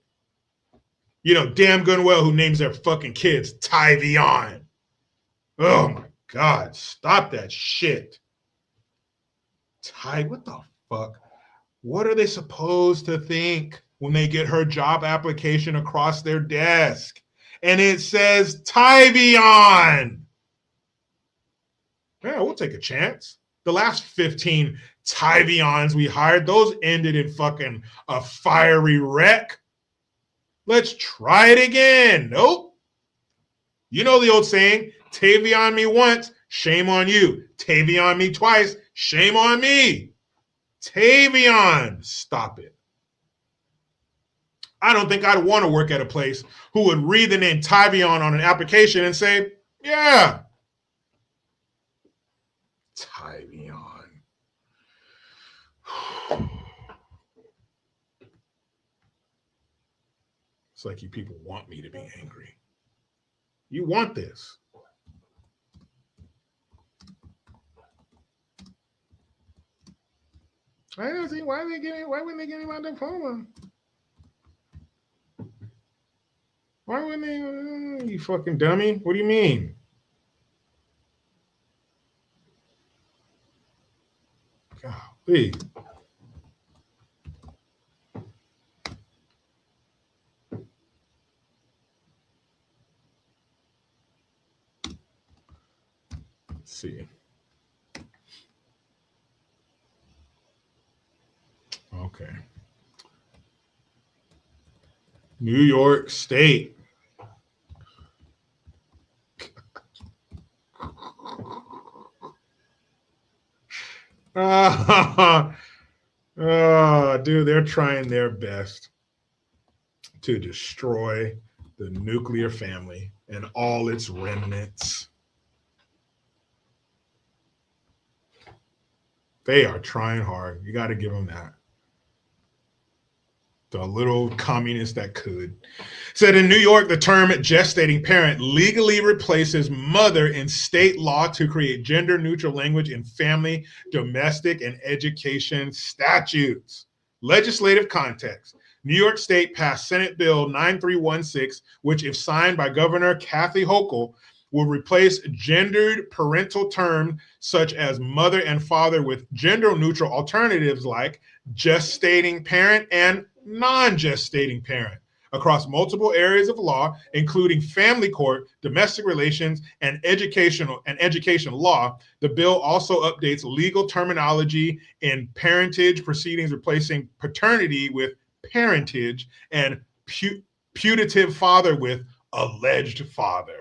You know damn good and well who names their fucking kids Tyvion. Oh my God, stop that shit. What the fuck? What are they supposed to think when they get her job application across their desk and it says Tyvion? Yeah, we'll take a chance. The last 15 Tyvions we hired, those ended in fucking a fiery wreck. Let's try it again. Nope. You know the old saying, Tavion me once, shame on you. Tavion me twice, shame on me. Tavion, stop it. I don't think I'd want to work at a place who would read the name Tyvion on an application and say, yeah. Tyvion. It's like you people want me to be angry. You want this. I don't see why wouldn't they give me my diploma? Why wouldn't they? You fucking dummy. What do you mean? Golly. Let's see. Okay. New York State. Dude, they're trying their best to destroy the nuclear family and all its remnants. They are trying hard. You got to give them that. The little communist that could. Said in New York, the term gestating parent legally replaces mother in state law to create gender-neutral language in family, domestic, and education statutes. Legislative context. New York State passed Senate Bill 9316, which, if signed by Governor Kathy Hochul, will replace gendered parental terms such as mother and father with gender-neutral alternatives like gestating parent and non-gestating parent across multiple areas of law, including family court, domestic relations, and education law. The bill also updates legal terminology in parentage proceedings, replacing paternity with parentage and putative father with alleged father.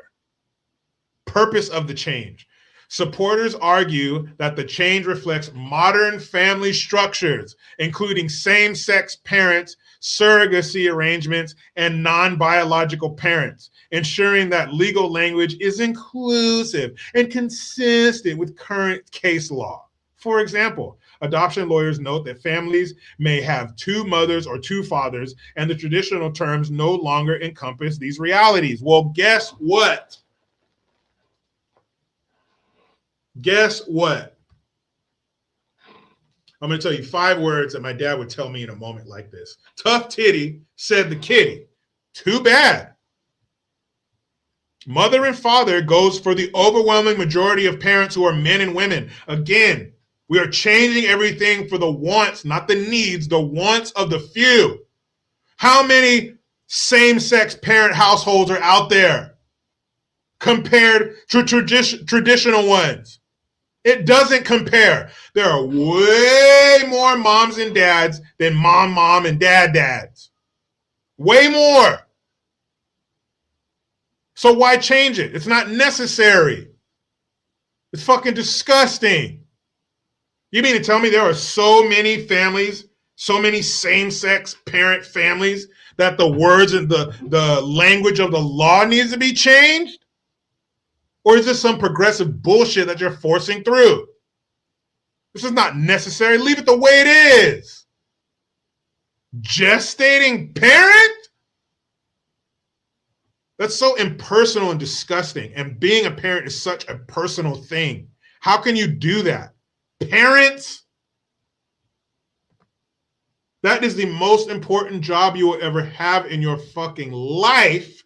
Purpose of the change. Supporters argue that the change reflects modern family structures, including same-sex parents, surrogacy arrangements, and non-biological parents, ensuring that legal language is inclusive and consistent with current case law. For example, adoption lawyers note that families may have two mothers or two fathers, and the traditional terms no longer encompass these realities. Well, guess what? Guess what? I'm going to tell you 5 words that my dad would tell me in a moment like this. Tough titty, said the kitty. Too bad. Mother and father goes for the overwhelming majority of parents who are men and women. Again, we are changing everything for the wants, not the needs, the wants of the few. How many same-sex parent households are out there compared to traditional ones? It doesn't compare. There are way more moms and dads than mom, and dads. Way more. So why change it? It's not necessary. It's fucking disgusting. You mean to tell me there are so many families, so many same-sex parent families, that the words and the language of the law needs to be changed? Or is this some progressive bullshit that you're forcing through? This is not necessary. Leave it the way it is. Gestating parent? That's so impersonal and disgusting. And being a parent is such a personal thing. How can you do that? Parents? That is the most important job you will ever have in your fucking life.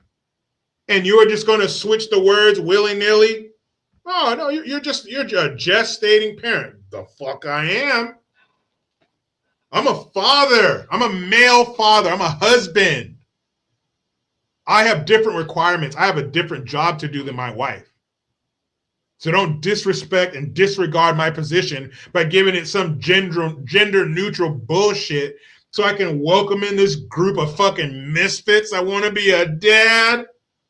And you're just going to switch the words willy-nilly? Oh, no, you're a gestating parent. The fuck I am. I'm a father. I'm a male father. I'm a husband. I have different requirements. I have a different job to do than my wife. So don't disrespect and disregard my position by giving it some gender neutral bullshit so I can welcome in this group of fucking misfits. I want to be a dad.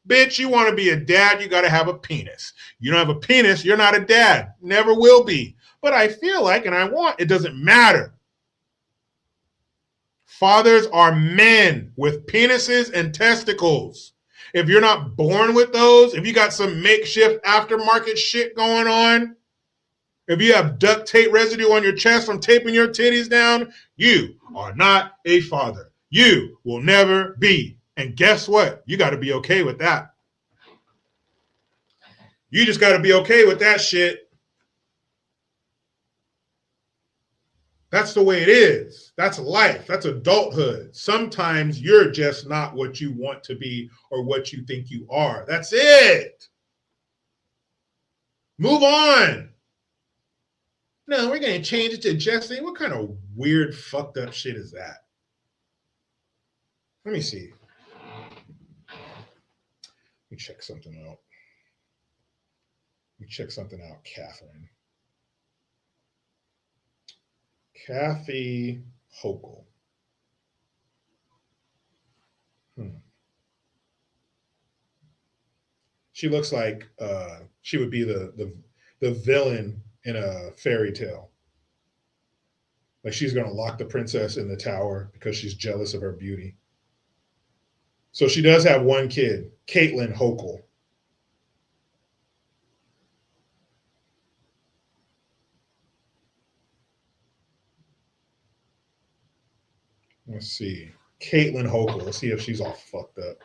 Bitch, you want to be a dad, you got to have a penis. You don't have a penis, you're not a dad. Never will be. But I feel like, and I want, it doesn't matter. Fathers are men with penises and testicles. If you're not born with those, if you got some makeshift aftermarket shit going on, if you have duct tape residue on your chest from taping your titties down, you are not a father. You will never be. And guess what? You got to be okay with that. You just got to be okay with that shit. That's the way it is. That's life. That's adulthood. Sometimes you're just not what you want to be or what you think you are. That's it. Move on. No, we're going to change it to Jesse. What kind of weird, fucked up shit is that? Let me see. Let me check something out. Catherine. Kathy Hochul. She looks like she would be the villain in a fairy tale. Like she's going to lock the princess in the tower because she's jealous of her beauty. So she does have one kid, Caitlin Hochul. Let's see. Caitlin Hochul. Let's see if she's all fucked up.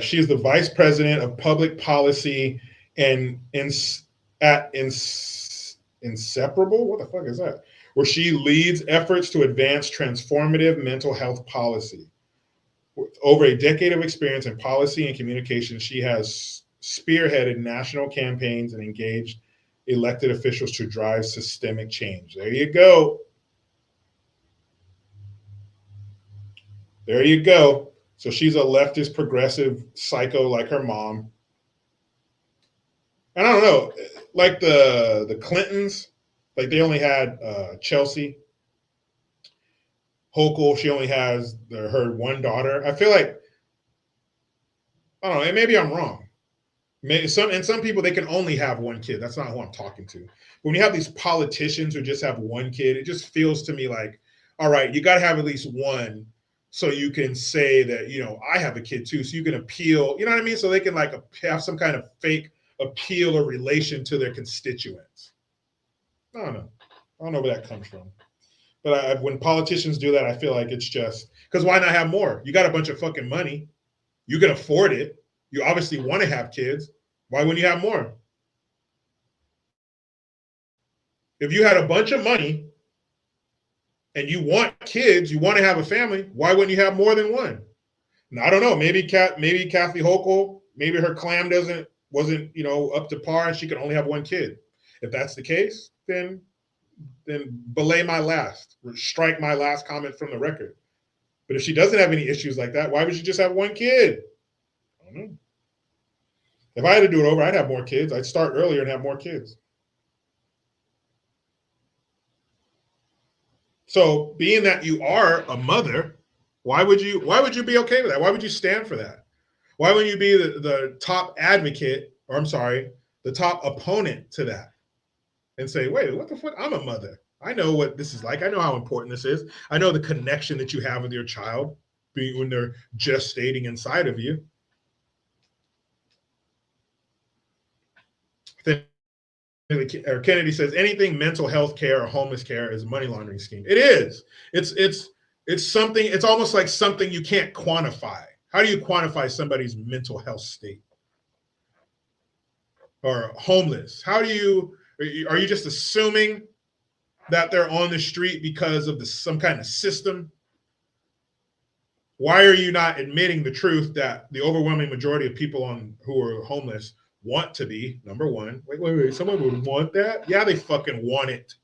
She's the vice president of public policy and Inseparable. What the fuck is that? Where she leads efforts to advance transformative mental health policy. With over a decade of experience in policy and communication, she has spearheaded national campaigns and engaged elected officials to drive systemic change. There you go. There you go. So she's a leftist progressive psycho like her mom. And I don't know, like the Clintons, like they only had Chelsea Hochul. She only has her one daughter. I feel like I don't know. And maybe I'm wrong. Some people, they can only have one kid. That's not who I'm talking to. When you have these politicians who just have one kid, it just feels to me like, all right, you got to have at least one so you can say that, I have a kid too. So you can appeal, you know what I mean? So they can like have some kind of fake appeal or relation to their constituents. I don't know. I don't know where that comes from. But when politicians do that, I feel like it's just, because why not have more? You got a bunch of fucking money. You can afford it. You obviously want to have kids. Why wouldn't you have more? If you had a bunch of money and you want kids, you want to have a family, why wouldn't you have more than one? Now, I don't know. Maybe Kathy Hochul, maybe her clam wasn't up to par and she can only have one kid. If that's the case, then strike my last comment from the record. But if she doesn't have any issues like that, why would she just have one kid? I don't know. If I had to do it over, I'd have more kids. I'd start earlier and have more kids. So being that you are a mother, why would you be okay with that? Why would you stand for that? Why wouldn't you be the top advocate, or I'm sorry, the top opponent to that? And say, wait, what the fuck? I'm a mother. I know what this is like. I know how important this is. I know the connection that you have with your child when they're gestating inside of you. Kennedy says anything mental health care or homeless care is a money laundering scheme. It is. It's something. It's almost like something you can't quantify. How do you quantify somebody's mental health state or homeless? Are you just assuming that they're on the street because of some kind of system? Why are you not admitting the truth that the overwhelming majority of people who are homeless want to be, number one? Wait, someone would want that? Yeah, they fucking want it.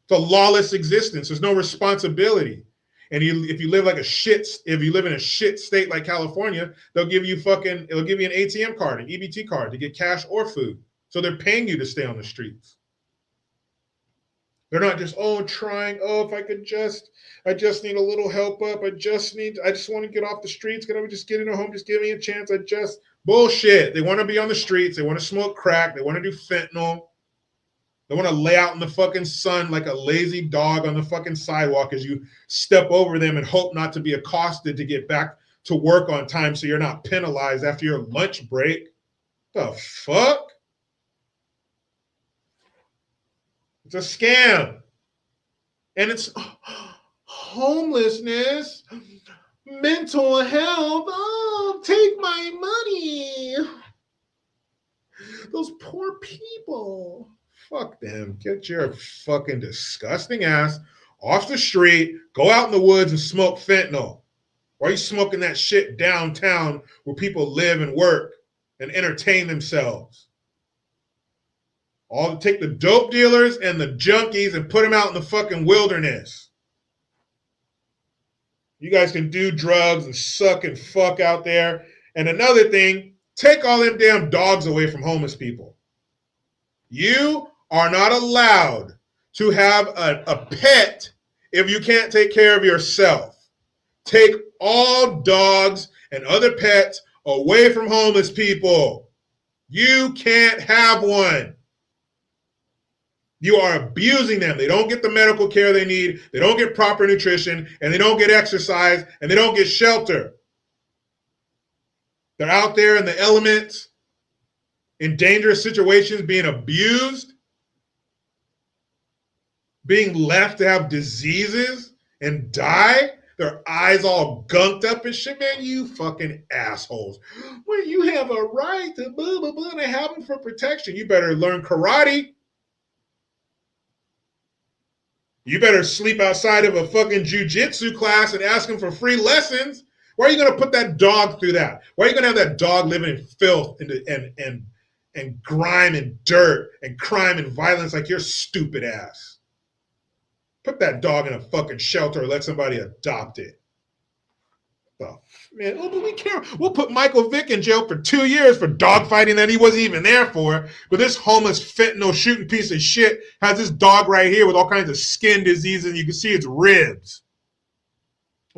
It's a lawless existence. There's no responsibility. And if you live in a shit state like California, they'll give you an ATM card, an EBT card to get cash or food. So they're paying you to stay on the streets. They're not just, trying, if I just need a little help up. I just want to get off the streets. Can I just get in a home? Just give me a chance. Bullshit. They want to be on the streets. They want to smoke crack. They want to do fentanyl. They want to lay out in the fucking sun like a lazy dog on the fucking sidewalk as you step over them and hope not to be accosted to get back to work on time so you're not penalized after your lunch break. The fuck? It's a scam. And it's homelessness, mental health. Oh, take my money. Those poor people. Fuck them. Get your fucking disgusting ass off the street. Go out in the woods and smoke fentanyl. Why are you smoking that shit downtown where people live and work and entertain themselves? Take the dope dealers and the junkies and put them out in the fucking wilderness. You guys can do drugs and suck and fuck out there. And another thing, take all them damn dogs away from homeless people. You are not allowed to have a pet if you can't take care of yourself. Take all dogs and other pets away from homeless people. You can't have one. You are abusing them. They don't get the medical care they need. They don't get proper nutrition, and they don't get exercise, and they don't get shelter. They're out there in the elements, in dangerous situations, being abused, being left to have diseases and die. Their eyes all gunked up and shit. Man, you fucking assholes. Well, you have a right to blah, blah, blah, and I have them for protection. You better learn karate. You better sleep outside of a fucking jujitsu class and ask them for free lessons. Why are you going to put that dog through that? Why are you going to have that dog living in filth and grime and dirt and crime and violence like your stupid ass? Put that dog in a fucking shelter or let somebody adopt it. Oh, man, but we can't. We'll put Michael Vick in jail for 2 years for dog fighting that he wasn't even there for. But this homeless fentanyl shooting piece of shit has this dog right here with all kinds of skin diseases, and you can see its ribs.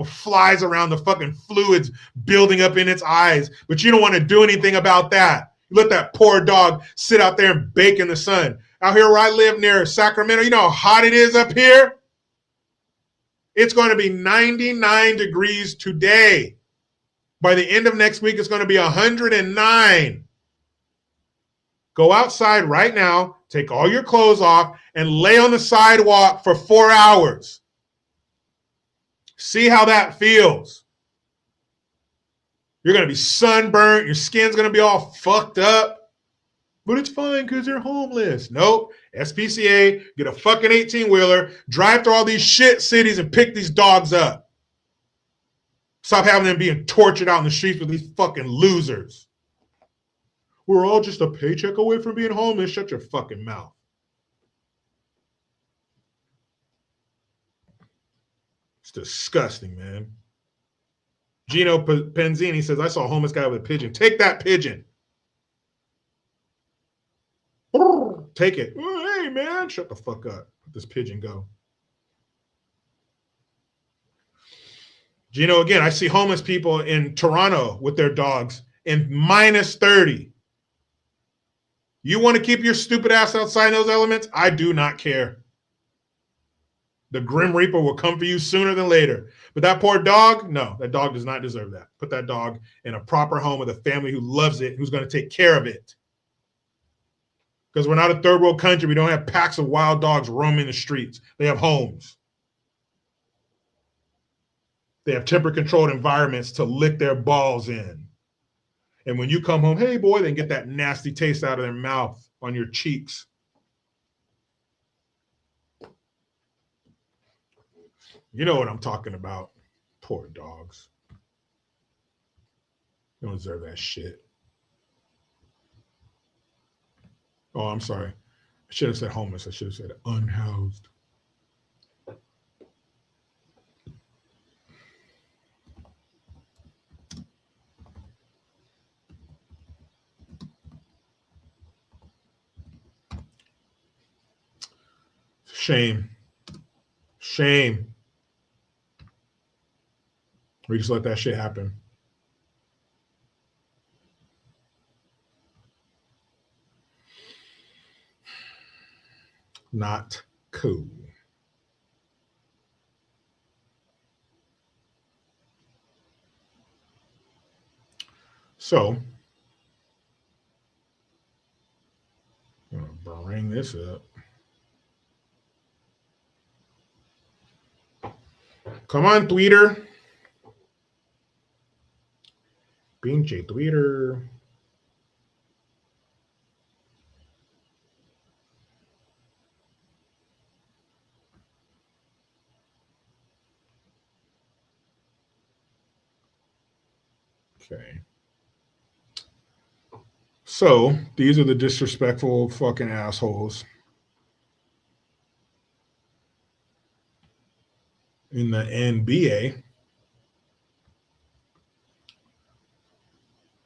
Flies around, the fucking fluids building up in its eyes, but you don't want to do anything about that. You let that poor dog sit out there and bake in the sun. Out here where I live near Sacramento, you know how hot it is up here? It's going to be 99 degrees today. By the end of next week, it's going to be 109. Go outside right now, take all your clothes off, and lay on the sidewalk for 4 hours. See how that feels. You're going to be sunburnt. Your skin's going to be all fucked up. But it's fine because you're homeless. Nope. SPCA, get a fucking 18-wheeler, drive through all these shit cities and pick these dogs up. Stop having them being tortured out in the streets with these fucking losers. We're all just a paycheck away from being homeless. Shut your fucking mouth. It's disgusting, man. Gino Penzini says, I saw a homeless guy with a pigeon. Take that pigeon. Take it. Oh, hey, man, shut the fuck up. Let this pigeon go. Gino, again, I see homeless people in Toronto with their dogs in minus 30. You want to keep your stupid ass outside in those elements? I do not care. The Grim Reaper will come for you sooner than later. But that poor dog, no, that dog does not deserve that. Put that dog in a proper home with a family who loves it, who's going to take care of it. Because we're not a third world country. We don't have packs of wild dogs roaming the streets. They have homes. They have temperature-controlled environments to lick their balls in. And when you come home, hey, boy, they get that nasty taste out of their mouth on your cheeks. You know what I'm talking about. Poor dogs. They don't deserve that shit. Oh, I'm sorry. I should have said homeless. I should have said unhoused. Shame. Shame. We just let that shit happen. Not cool. So, I'm going to bring this up. Come on, Twitter. Pinche Twitter. Okay. So, these are the disrespectful fucking assholes in the NBA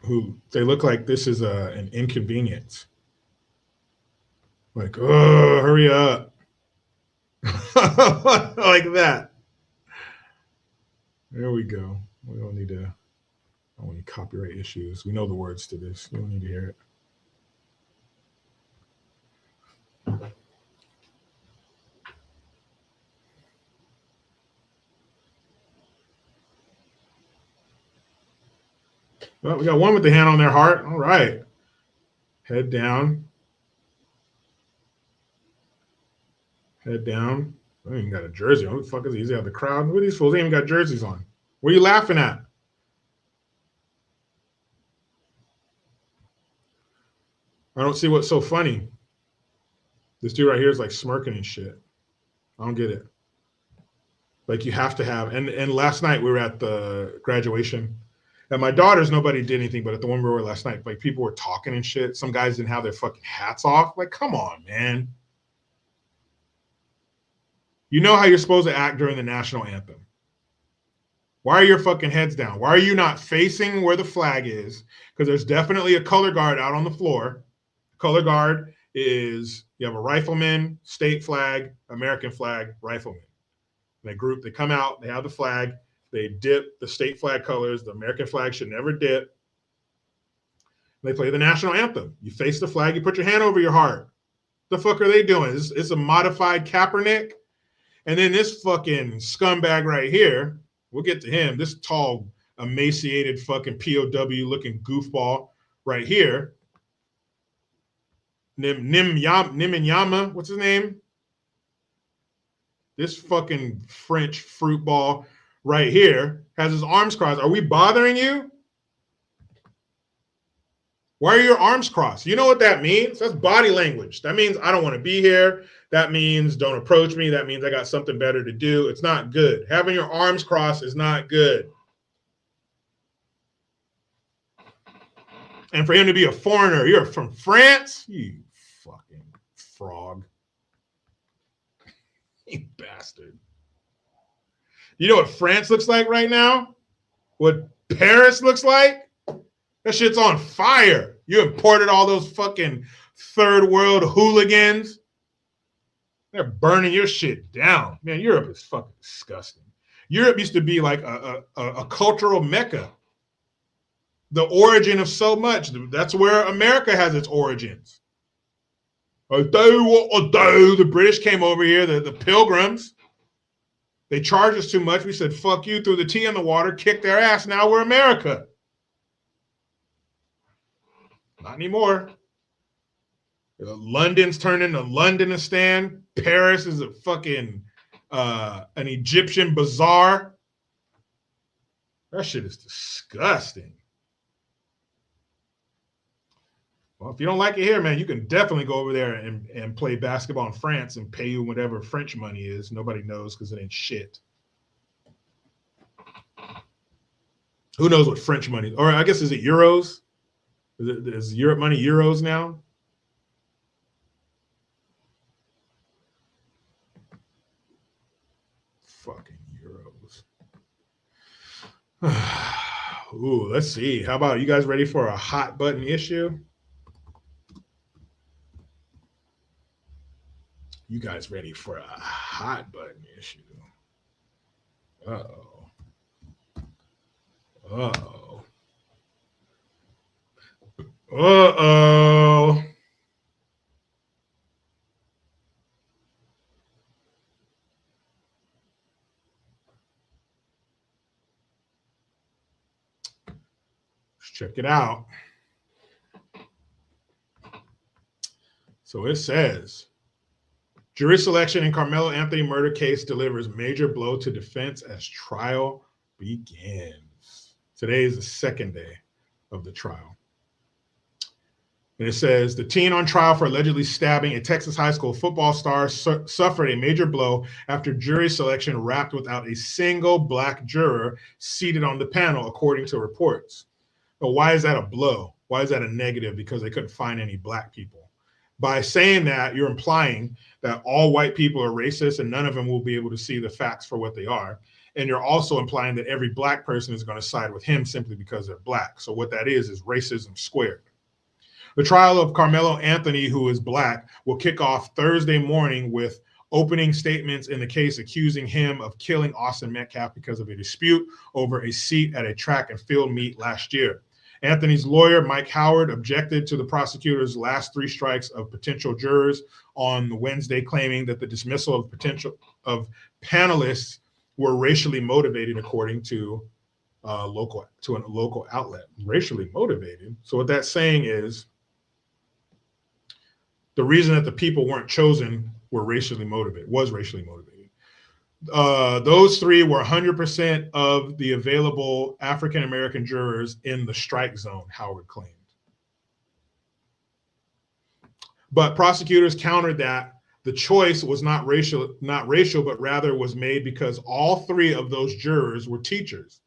who they look like this is an inconvenience. Like, oh, hurry up. Like that. There we go. We don't need to, I don't need copyright issues. We know the words to this. We don't need to hear it. Well, we got one with the hand on their heart. All right. Head down. Head down. I ain't even got a jersey on. Who the fuck is he? He's out the crowd. Look at these fools. They ain't even got jerseys on. What are you laughing at? I don't see what's so funny. This dude right here is like smirking and shit. I don't get it. Like you have to have, and last night we were at the graduation. At my daughter's, nobody did anything, but at the one we were last night, like people were talking and shit. Some guys didn't have their fucking hats off. Like, come on, man. You know how you're supposed to act during the national anthem. Why are your fucking heads down? Why are you not facing where the flag is? Because there's definitely a color guard out on the floor. Color guard is, you have a rifleman, state flag, American flag, rifleman. They come out, they have the flag. They dip the state flag colors. The American flag should never dip. They play the national anthem. You face the flag, you put your hand over your heart. The fuck are they doing? It's a modified Kaepernick. And then this fucking scumbag right here, we'll get to him, this tall, emaciated fucking POW looking goofball right here. Niminyama, what's his name? This fucking French fruit ball right here has his arms crossed. Are we bothering you? Why are your arms crossed? You know what that means? That's body language. That means I don't want to be here. That means don't approach me. That means I got something better to do. It's not good. Having your arms crossed is not good. And for him to be a foreigner, you're from France? You fucking frog. You bastard. You know what France looks like right now? What Paris looks like? That shit's on fire. You imported all those fucking third world hooligans. They're burning your shit down. Man, Europe is fucking disgusting. Europe used to be like a cultural mecca. The origin of so much. That's where America has its origins. The British came over here, the pilgrims. They charged us too much. We said, fuck you, threw the tea in the water, kicked their ass. Now we're America. Not anymore. London's turned into Londonistan. Paris is a fucking an Egyptian bazaar. That shit is disgusting. Well, if you don't like it here, man, you can definitely go over there and play basketball in France and pay you whatever French money is. Nobody knows because it ain't shit. Who knows what French money, or I guess, is it euros? Is Europe money euros now? Fucking euros. Ooh, let's see. How about you guys ready for a hot button issue? You guys ready for a hot button issue? Uh-oh. Uh-oh. Uh-oh. Let's check it out. So it says, jury selection in Carmelo Anthony murder case delivers major blow to defense as trial begins. Today is the second day of the trial. And it says, the teen on trial for allegedly stabbing a Texas high school football star suffered a major blow after jury selection wrapped without a single black juror seated on the panel, according to reports. But why is that a blow? Why is that a negative? Because they couldn't find any black people. By saying that, you're implying that all white people are racist and none of them will be able to see the facts for what they are. And you're also implying that every black person is going to side with him simply because they're black. So what that is racism squared. The trial of Carmelo Anthony, who is black, will kick off Thursday morning with opening statements in the case accusing him of killing Austin Metcalf because of a dispute over a seat at a track and field meet last year. Anthony's lawyer, Mike Howard, objected to the prosecutor's last three strikes of potential jurors on Wednesday, claiming that the dismissal of panelists were racially motivated, according to a local outlet. Racially motivated. So what that's saying is the reason that the people weren't chosen was racially motivated. Those three were 100% of the available African-American jurors in the strike zone, Howard claimed. But prosecutors countered that the choice was not racial, but rather was made because all three of those jurors were teachers.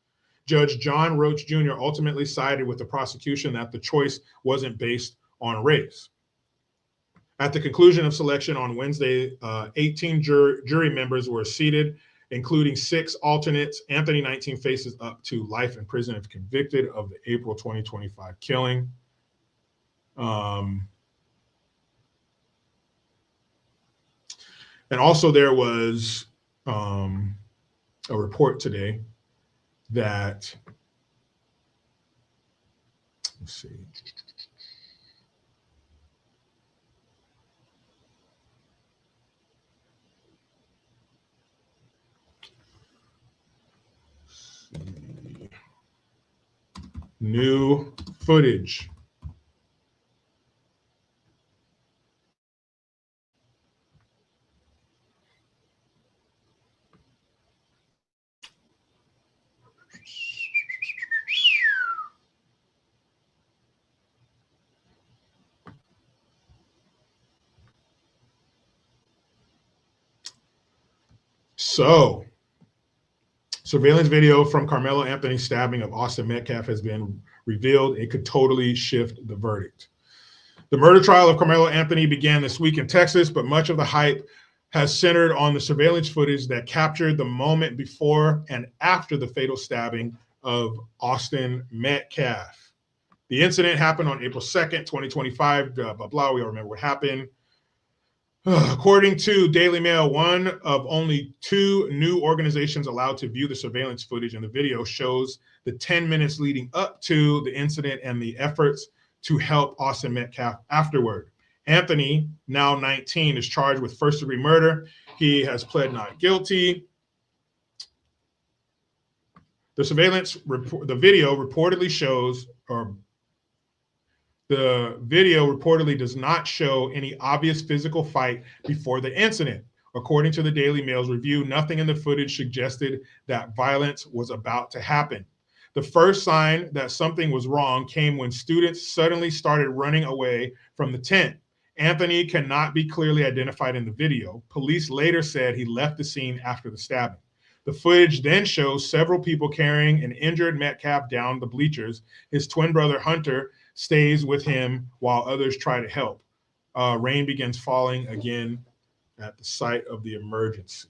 Judge John Roach Jr. ultimately sided with the prosecution that the choice wasn't based on race. At the conclusion of selection on Wednesday, 18 jury members were seated, including 6 alternates. Anthony, 19, faces up to life in prison if convicted of the April 2025 killing. And also there was a report today that, let's see. New footage. So, surveillance video from Carmelo Anthony's stabbing of Austin Metcalf has been revealed. It could totally shift the verdict. The murder trial of Carmelo Anthony began this week in Texas, but much of the hype has centered on the surveillance footage that captured the moment before and after the fatal stabbing of Austin Metcalf. The incident happened on April 2nd, 2025, blah, blah, blah. We all remember what happened. According to Daily Mail, one of only 2 new organizations allowed to view the surveillance footage, and the video shows the 10 minutes leading up to the incident and the efforts to help Austin Metcalf afterward. Anthony, now 19, is charged with first-degree murder. He has pled not guilty. The surveillance report, the video reportedly does not show any obvious physical fight before the incident. According to the Daily Mail's review, nothing in the footage suggested that violence was about to happen. The first sign that something was wrong came when students suddenly started running away from the tent. Anthony cannot be clearly identified in the video. Police later said he left the scene after the stabbing. The footage then shows several people carrying an injured Metcalf down the bleachers. His twin brother, Hunter, stays with him while others try to help. Rain begins falling again at the site of the emergency.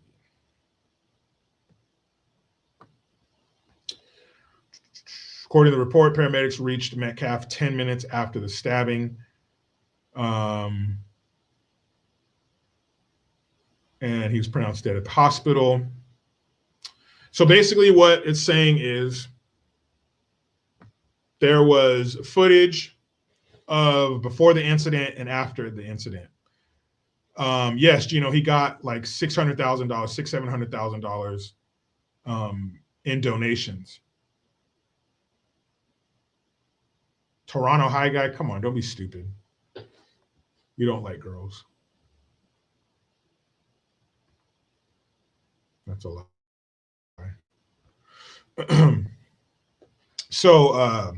According to the report, paramedics reached Metcalf 10 minutes after the stabbing. And he was pronounced dead at the hospital. So basically what it's saying is there was footage of before the incident and after the incident. Yes, you know, he got like $600,000, $700,000 in donations. Toronto High guy, come on, don't be stupid. You don't like girls. That's a lie. So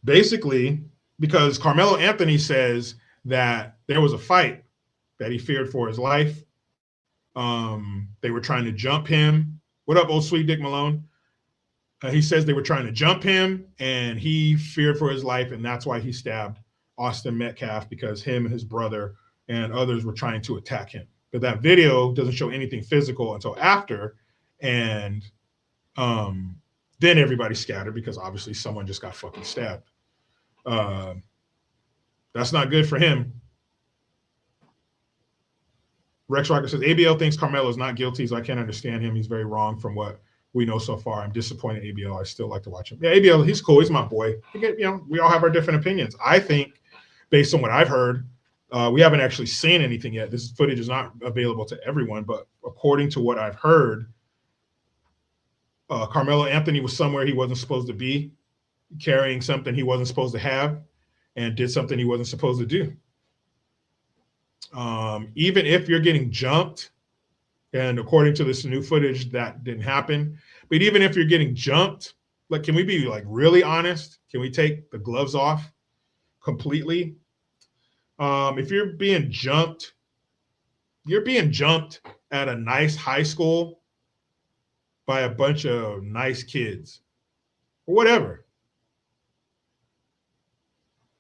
basically, because Carmelo Anthony says that there was a fight that he feared for his life. They were trying to jump him. What up, old sweet Dick Malone? He says they were trying to jump him and he feared for his life, and that's why he stabbed Austin Metcalf, because him and his brother and others were trying to attack him. But that video doesn't show anything physical until after, and then everybody scattered because obviously someone just got fucking stabbed. That's not good for him. Rex Rocker says, ABL thinks Carmelo is not guilty, so I can't understand him. He's very wrong from what we know so far. I'm disappointed in ABL. I still like to watch him. Yeah, ABL, he's cool. He's my boy. You know, we all have our different opinions. I think, based on what I've heard, we haven't actually seen anything yet. This footage is not available to everyone, but according to what I've heard, Carmelo Anthony was somewhere he wasn't supposed to be, carrying something he wasn't supposed to have, and did something he wasn't supposed to do. Even if you're getting jumped, and according to this new footage, that didn't happen. But even if you're getting jumped, like, can we be like really honest? Can we take the gloves off completely? If you're being jumped at a nice high school by a bunch of nice kids or whatever.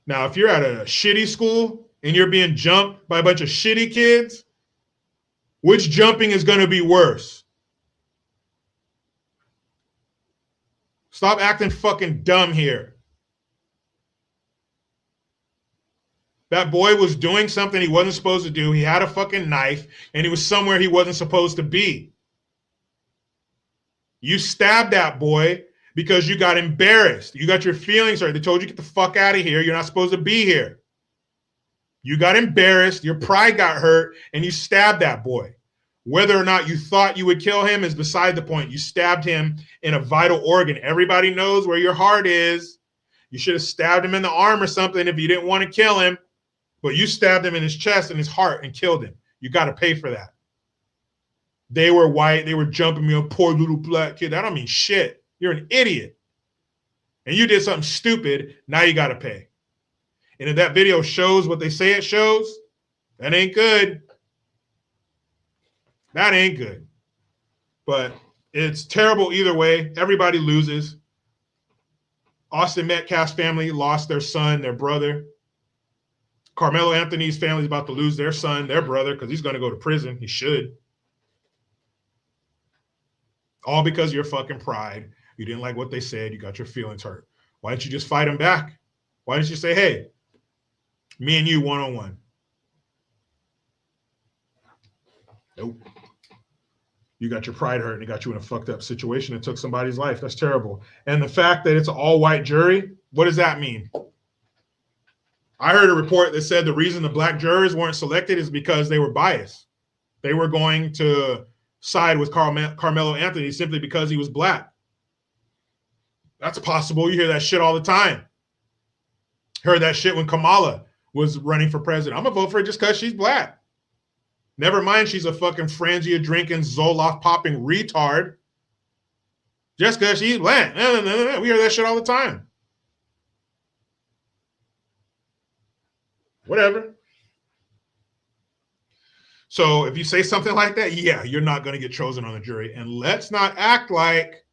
Now, if you're at a shitty school and you're being jumped by a bunch of shitty kids, which jumping is going to be worse? Stop acting fucking dumb here. That boy was doing something he wasn't supposed to do. He had a fucking knife, and he was somewhere he wasn't supposed to be. You stabbed that boy because you got embarrassed. You got your feelings hurt. They told you, get the fuck out of here. You're not supposed to be here. You got embarrassed. Your pride got hurt, and you stabbed that boy. Whether or not you thought you would kill him is beside the point. You stabbed him in a vital organ. Everybody knows where your heart is. You should have stabbed him in the arm or something if you didn't want to kill him. But you stabbed him in his chest and his heart and killed him. You got to pay for that. They were white. They were jumping me on poor little black kid. That don't mean shit. You're an idiot. And you did something stupid. Now you got to pay. And if that video shows what they say it shows, that ain't good. That ain't good. But it's terrible either way. Everybody loses. Austin Metcalf's family lost their son, their brother. Carmelo Anthony's family's about to lose their son, their brother, because he's going to go to prison. He should. All because of your fucking pride. You didn't like what they said. You got your feelings hurt. Why didn't you just fight them back? Why didn't you say, hey, me and you one-on-one? Nope. You got your pride hurt and it got you in a fucked up situation and took somebody's life. That's terrible. And the fact that it's an all-white jury, what does that mean? I heard a report that said the reason the black jurors weren't selected is because they were biased. They were going to side with Carmelo Anthony simply because he was black. That's possible. You hear that shit all the time. Heard that shit when Kamala was running for president. I'm going to vote for her just because she's black. Never mind she's a fucking Franzia drinking, Zoloft popping retard. Just because she's black. We hear that shit all the time. Whatever. So if you say something like that, yeah, you're not going to get chosen on the jury. And let's not act like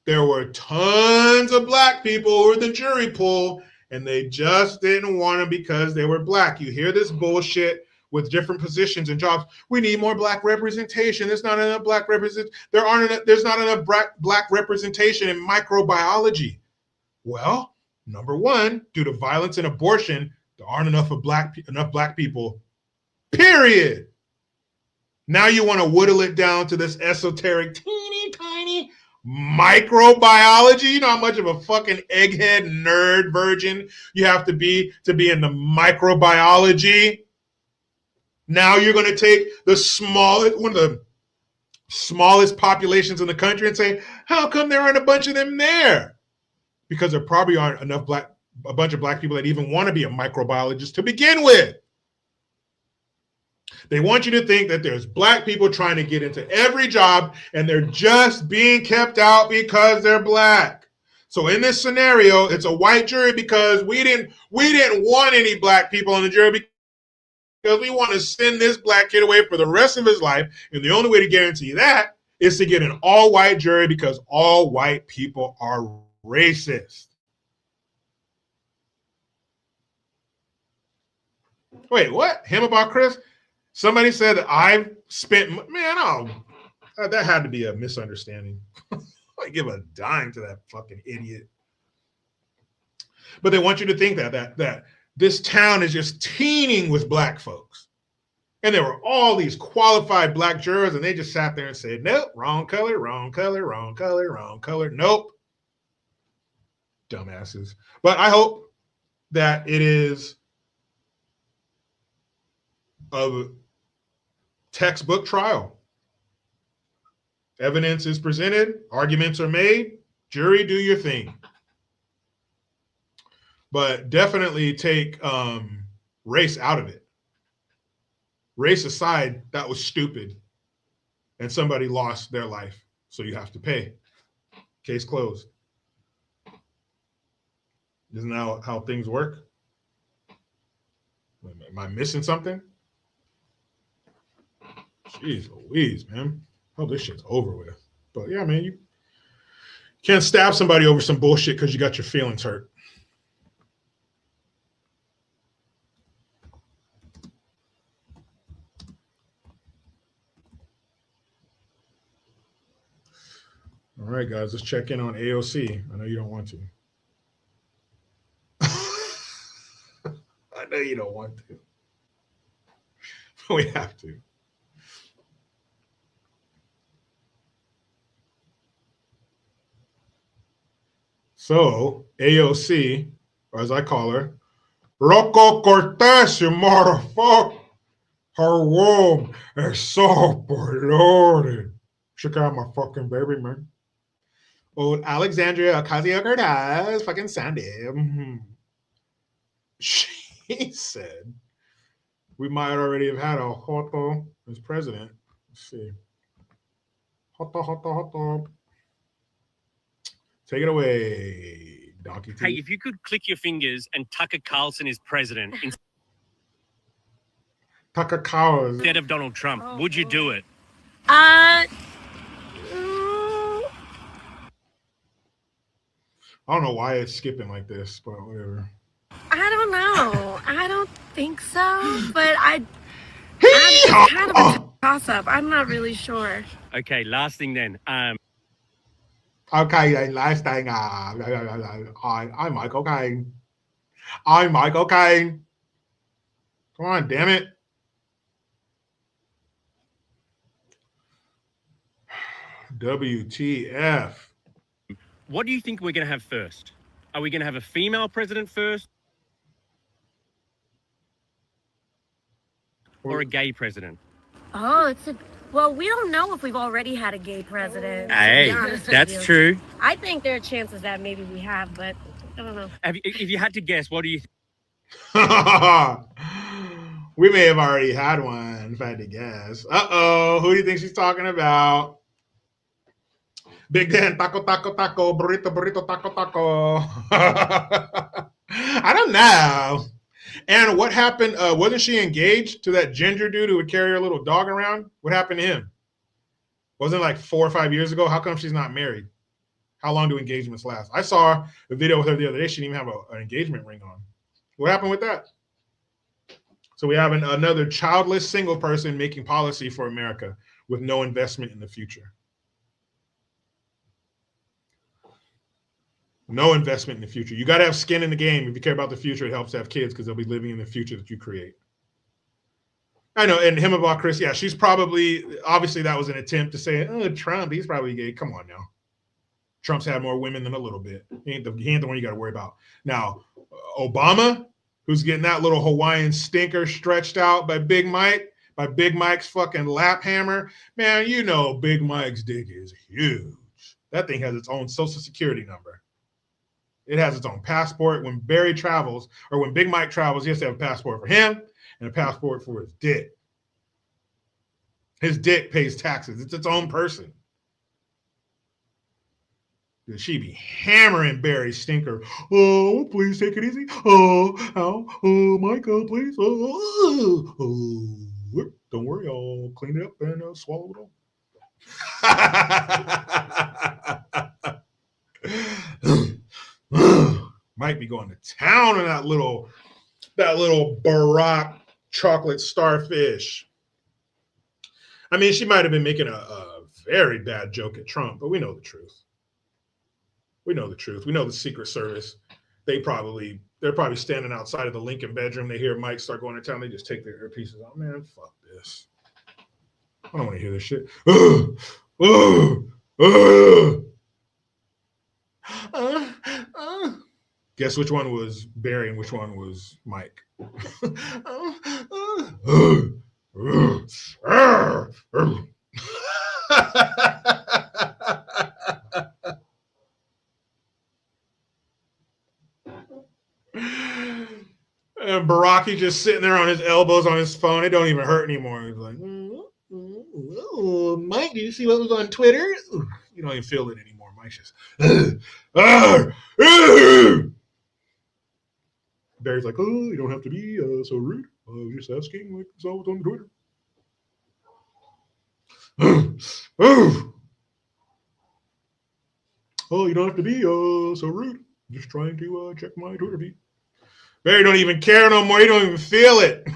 there were tons of black people who were the jury pool and they just didn't want them because they were black. You hear this bullshit with different positions and jobs. We need more black representation. There's not enough black representation. There's not enough black representation in microbiology. Well, number one, due to violence and abortion, there aren't enough black people, period. Now you want to whittle it down to this esoteric, teeny tiny microbiology. You know how much of a fucking egghead nerd virgin you have to be in the microbiology? Now you're going to take one of the smallest populations in the country and say, how come there aren't a bunch of them there? Because there probably aren't a bunch of black people that even want to be a microbiologist to begin with. They want you to think that there's black people trying to get into every job and they're just being kept out because they're black. So in this scenario, it's a white jury because we didn't want any black people on the jury because we want to send this black kid away for the rest of his life. And the only way to guarantee that is to get an all-white jury because all white people are racist. Wait, what? Him about Chris? Somebody said that I've spent, that had to be a misunderstanding. I give a dime to that fucking idiot. But they want you to think that this town is just teeming with black folks. And there were all these qualified black jurors, and they just sat there and said, nope, wrong color, wrong color, wrong color, wrong color. Nope. Dumbasses. But I hope that it is a textbook trial. Evidence is presented, arguments are made, jury, do your thing. But definitely take race out of it. Race aside, that was stupid. And somebody lost their life, so you have to pay. Case closed. Isn't that how things work? Am I missing something? Jeez Louise, man. Oh, this shit's over with. But yeah, man, you can't stab somebody over some bullshit because you got your feelings hurt. All right, guys, let's check in on AOC. I know you don't want to. I know you don't want to. But we have to. So AOC, or as I call her, Rocco Cortez, you motherfucker. Her womb is so bloated. She got my fucking baby, man. Old Alexandria Ocasio-Cortez, fucking Sandy. She said we might already have had a Joto as president. Let's see. Joto. Take it away, Donkey T.
Hey, if you could click your fingers and Tucker Carlson is president
Tucker Carlson
instead of Donald Trump, would you do it?
I don't know why it's skipping like this, but whatever.
I don't know. I don't think so, but I'm kind of a toss-up. I'm not really sure.
Okay, last thing then.
Okay, last thing. I'm Michael Caine. I'm Michael Caine. Come on, damn it. WTF.
What do you think we're going to have first? Are we going to have a female president first? Or a gay president?
Oh, well, we don't know if we've already had a gay president.
Hey, that's true.
I think there are chances that maybe we have, but I don't know.
If you had to guess, what do you think?
We may have already had one, if I had to guess. Uh-oh, who do you think she's talking about? Big Dan, taco, burrito, taco. I don't know. And what happened? Wasn't she engaged to that ginger dude who would carry her little dog around? What happened to him? Wasn't it like 4 or 5 years ago? How come she's not married? How long do engagements last? I saw a video with her the other day. She didn't even have an engagement ring on. What happened with that? So we have another childless single person making policy for America with no investment in the future. No investment in the future. You got to have skin in the game. If you care about the future, it helps to have kids because they'll be living in the future that you create. I know, and him about Chris, yeah, she's probably, obviously that was an attempt to say, oh, Trump, he's probably gay. Come on now. Trump's had more women than a little bit. He ain't the one you got to worry about. Now, Obama, who's getting that little Hawaiian stinker stretched out by Big Mike, by Big Mike's fucking lap hammer. Man, you know Big Mike's dick is huge. That thing has its own social security number. It has its own passport. When Barry travels, or when Big Mike travels, he has to have a passport for him and a passport for his dick. His dick pays taxes. It's its own person. She be hammering Barry stinker. Oh, please take it easy. Oh, Micah, please. Don't worry, I'll clean it up and swallow it all. Might be going to town on that little Barack chocolate starfish. I mean, she might have been making a very bad joke at Trump, but we know the truth. We know the truth. We know the Secret Service. They're probably standing outside of the Lincoln bedroom. They hear Mike start going to town. They just take their earpieces out. Man, fuck this. I don't want to hear this shit. Guess which one was Barry and which one was Mike? And Baraki just sitting there on his elbows on his phone. It don't even hurt anymore. He's like, Mike, did you see what was on Twitter? You don't even feel it anymore. Mike's just, Barry's like, oh, you don't have to be so rude. I was just asking like so what's on Twitter. Oh, you don't have to be so rude. Just trying to check my Twitter feed. Barry don't even care no more. He don't even feel it.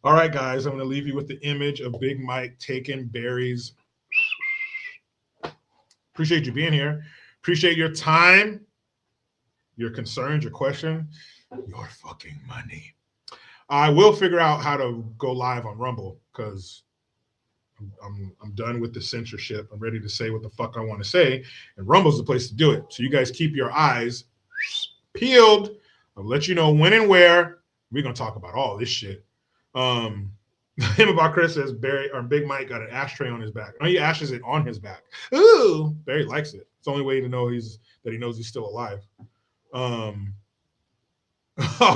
All right, guys, I'm going to leave you with the image of Big Mike taking Barry's. Appreciate you being here. Appreciate your time, your concerns, your question, your fucking money. I will figure out how to go live on Rumble because I'm done with the censorship. I'm ready to say what the fuck I want to say, and Rumble's the place to do it. So you guys keep your eyes peeled. I'll let you know when and where. We're gonna talk about all this shit. Him about Chris says Barry or Big Mike got an ashtray on his back. No, he ashes it on his back. Ooh, Barry likes it. It's the only way to know that he knows he's still alive. Oh,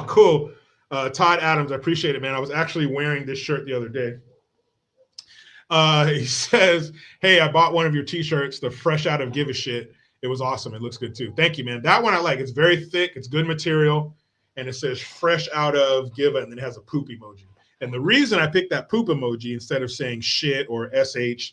cool. Todd Adams, I appreciate it, man. I was actually wearing this shirt the other day. He says, hey, I bought one of your t-shirts, the Fresh Out of Give a Shit. It was awesome. It looks good too. Thank you, man. That one I like. It's very thick. It's good material. And it says Fresh Out of Give a, and then it has a poop emoji. And the reason I picked that poop emoji instead of saying shit or SH,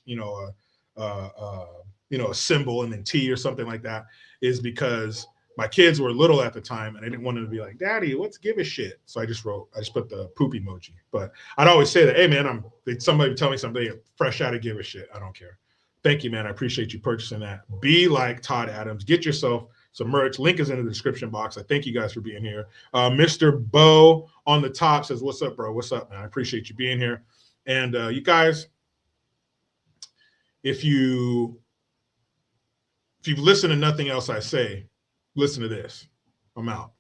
a symbol and then T or something like that is because my kids were little at the time and I didn't want them to be like, Daddy, what's give a shit? So I just put the poop emoji. But I'd always say that, hey man, somebody tell me something fresh out of give a shit. I don't care. Thank you, man. I appreciate you purchasing that. Be like Todd Adams. Get yourself some merch. Link is in the description box. I thank you guys for being here. Mr. Bo on the top says, what's up, bro? What's up, man? I appreciate you being here. And you guys, if you've listened to nothing else I say, listen to this. I'm out.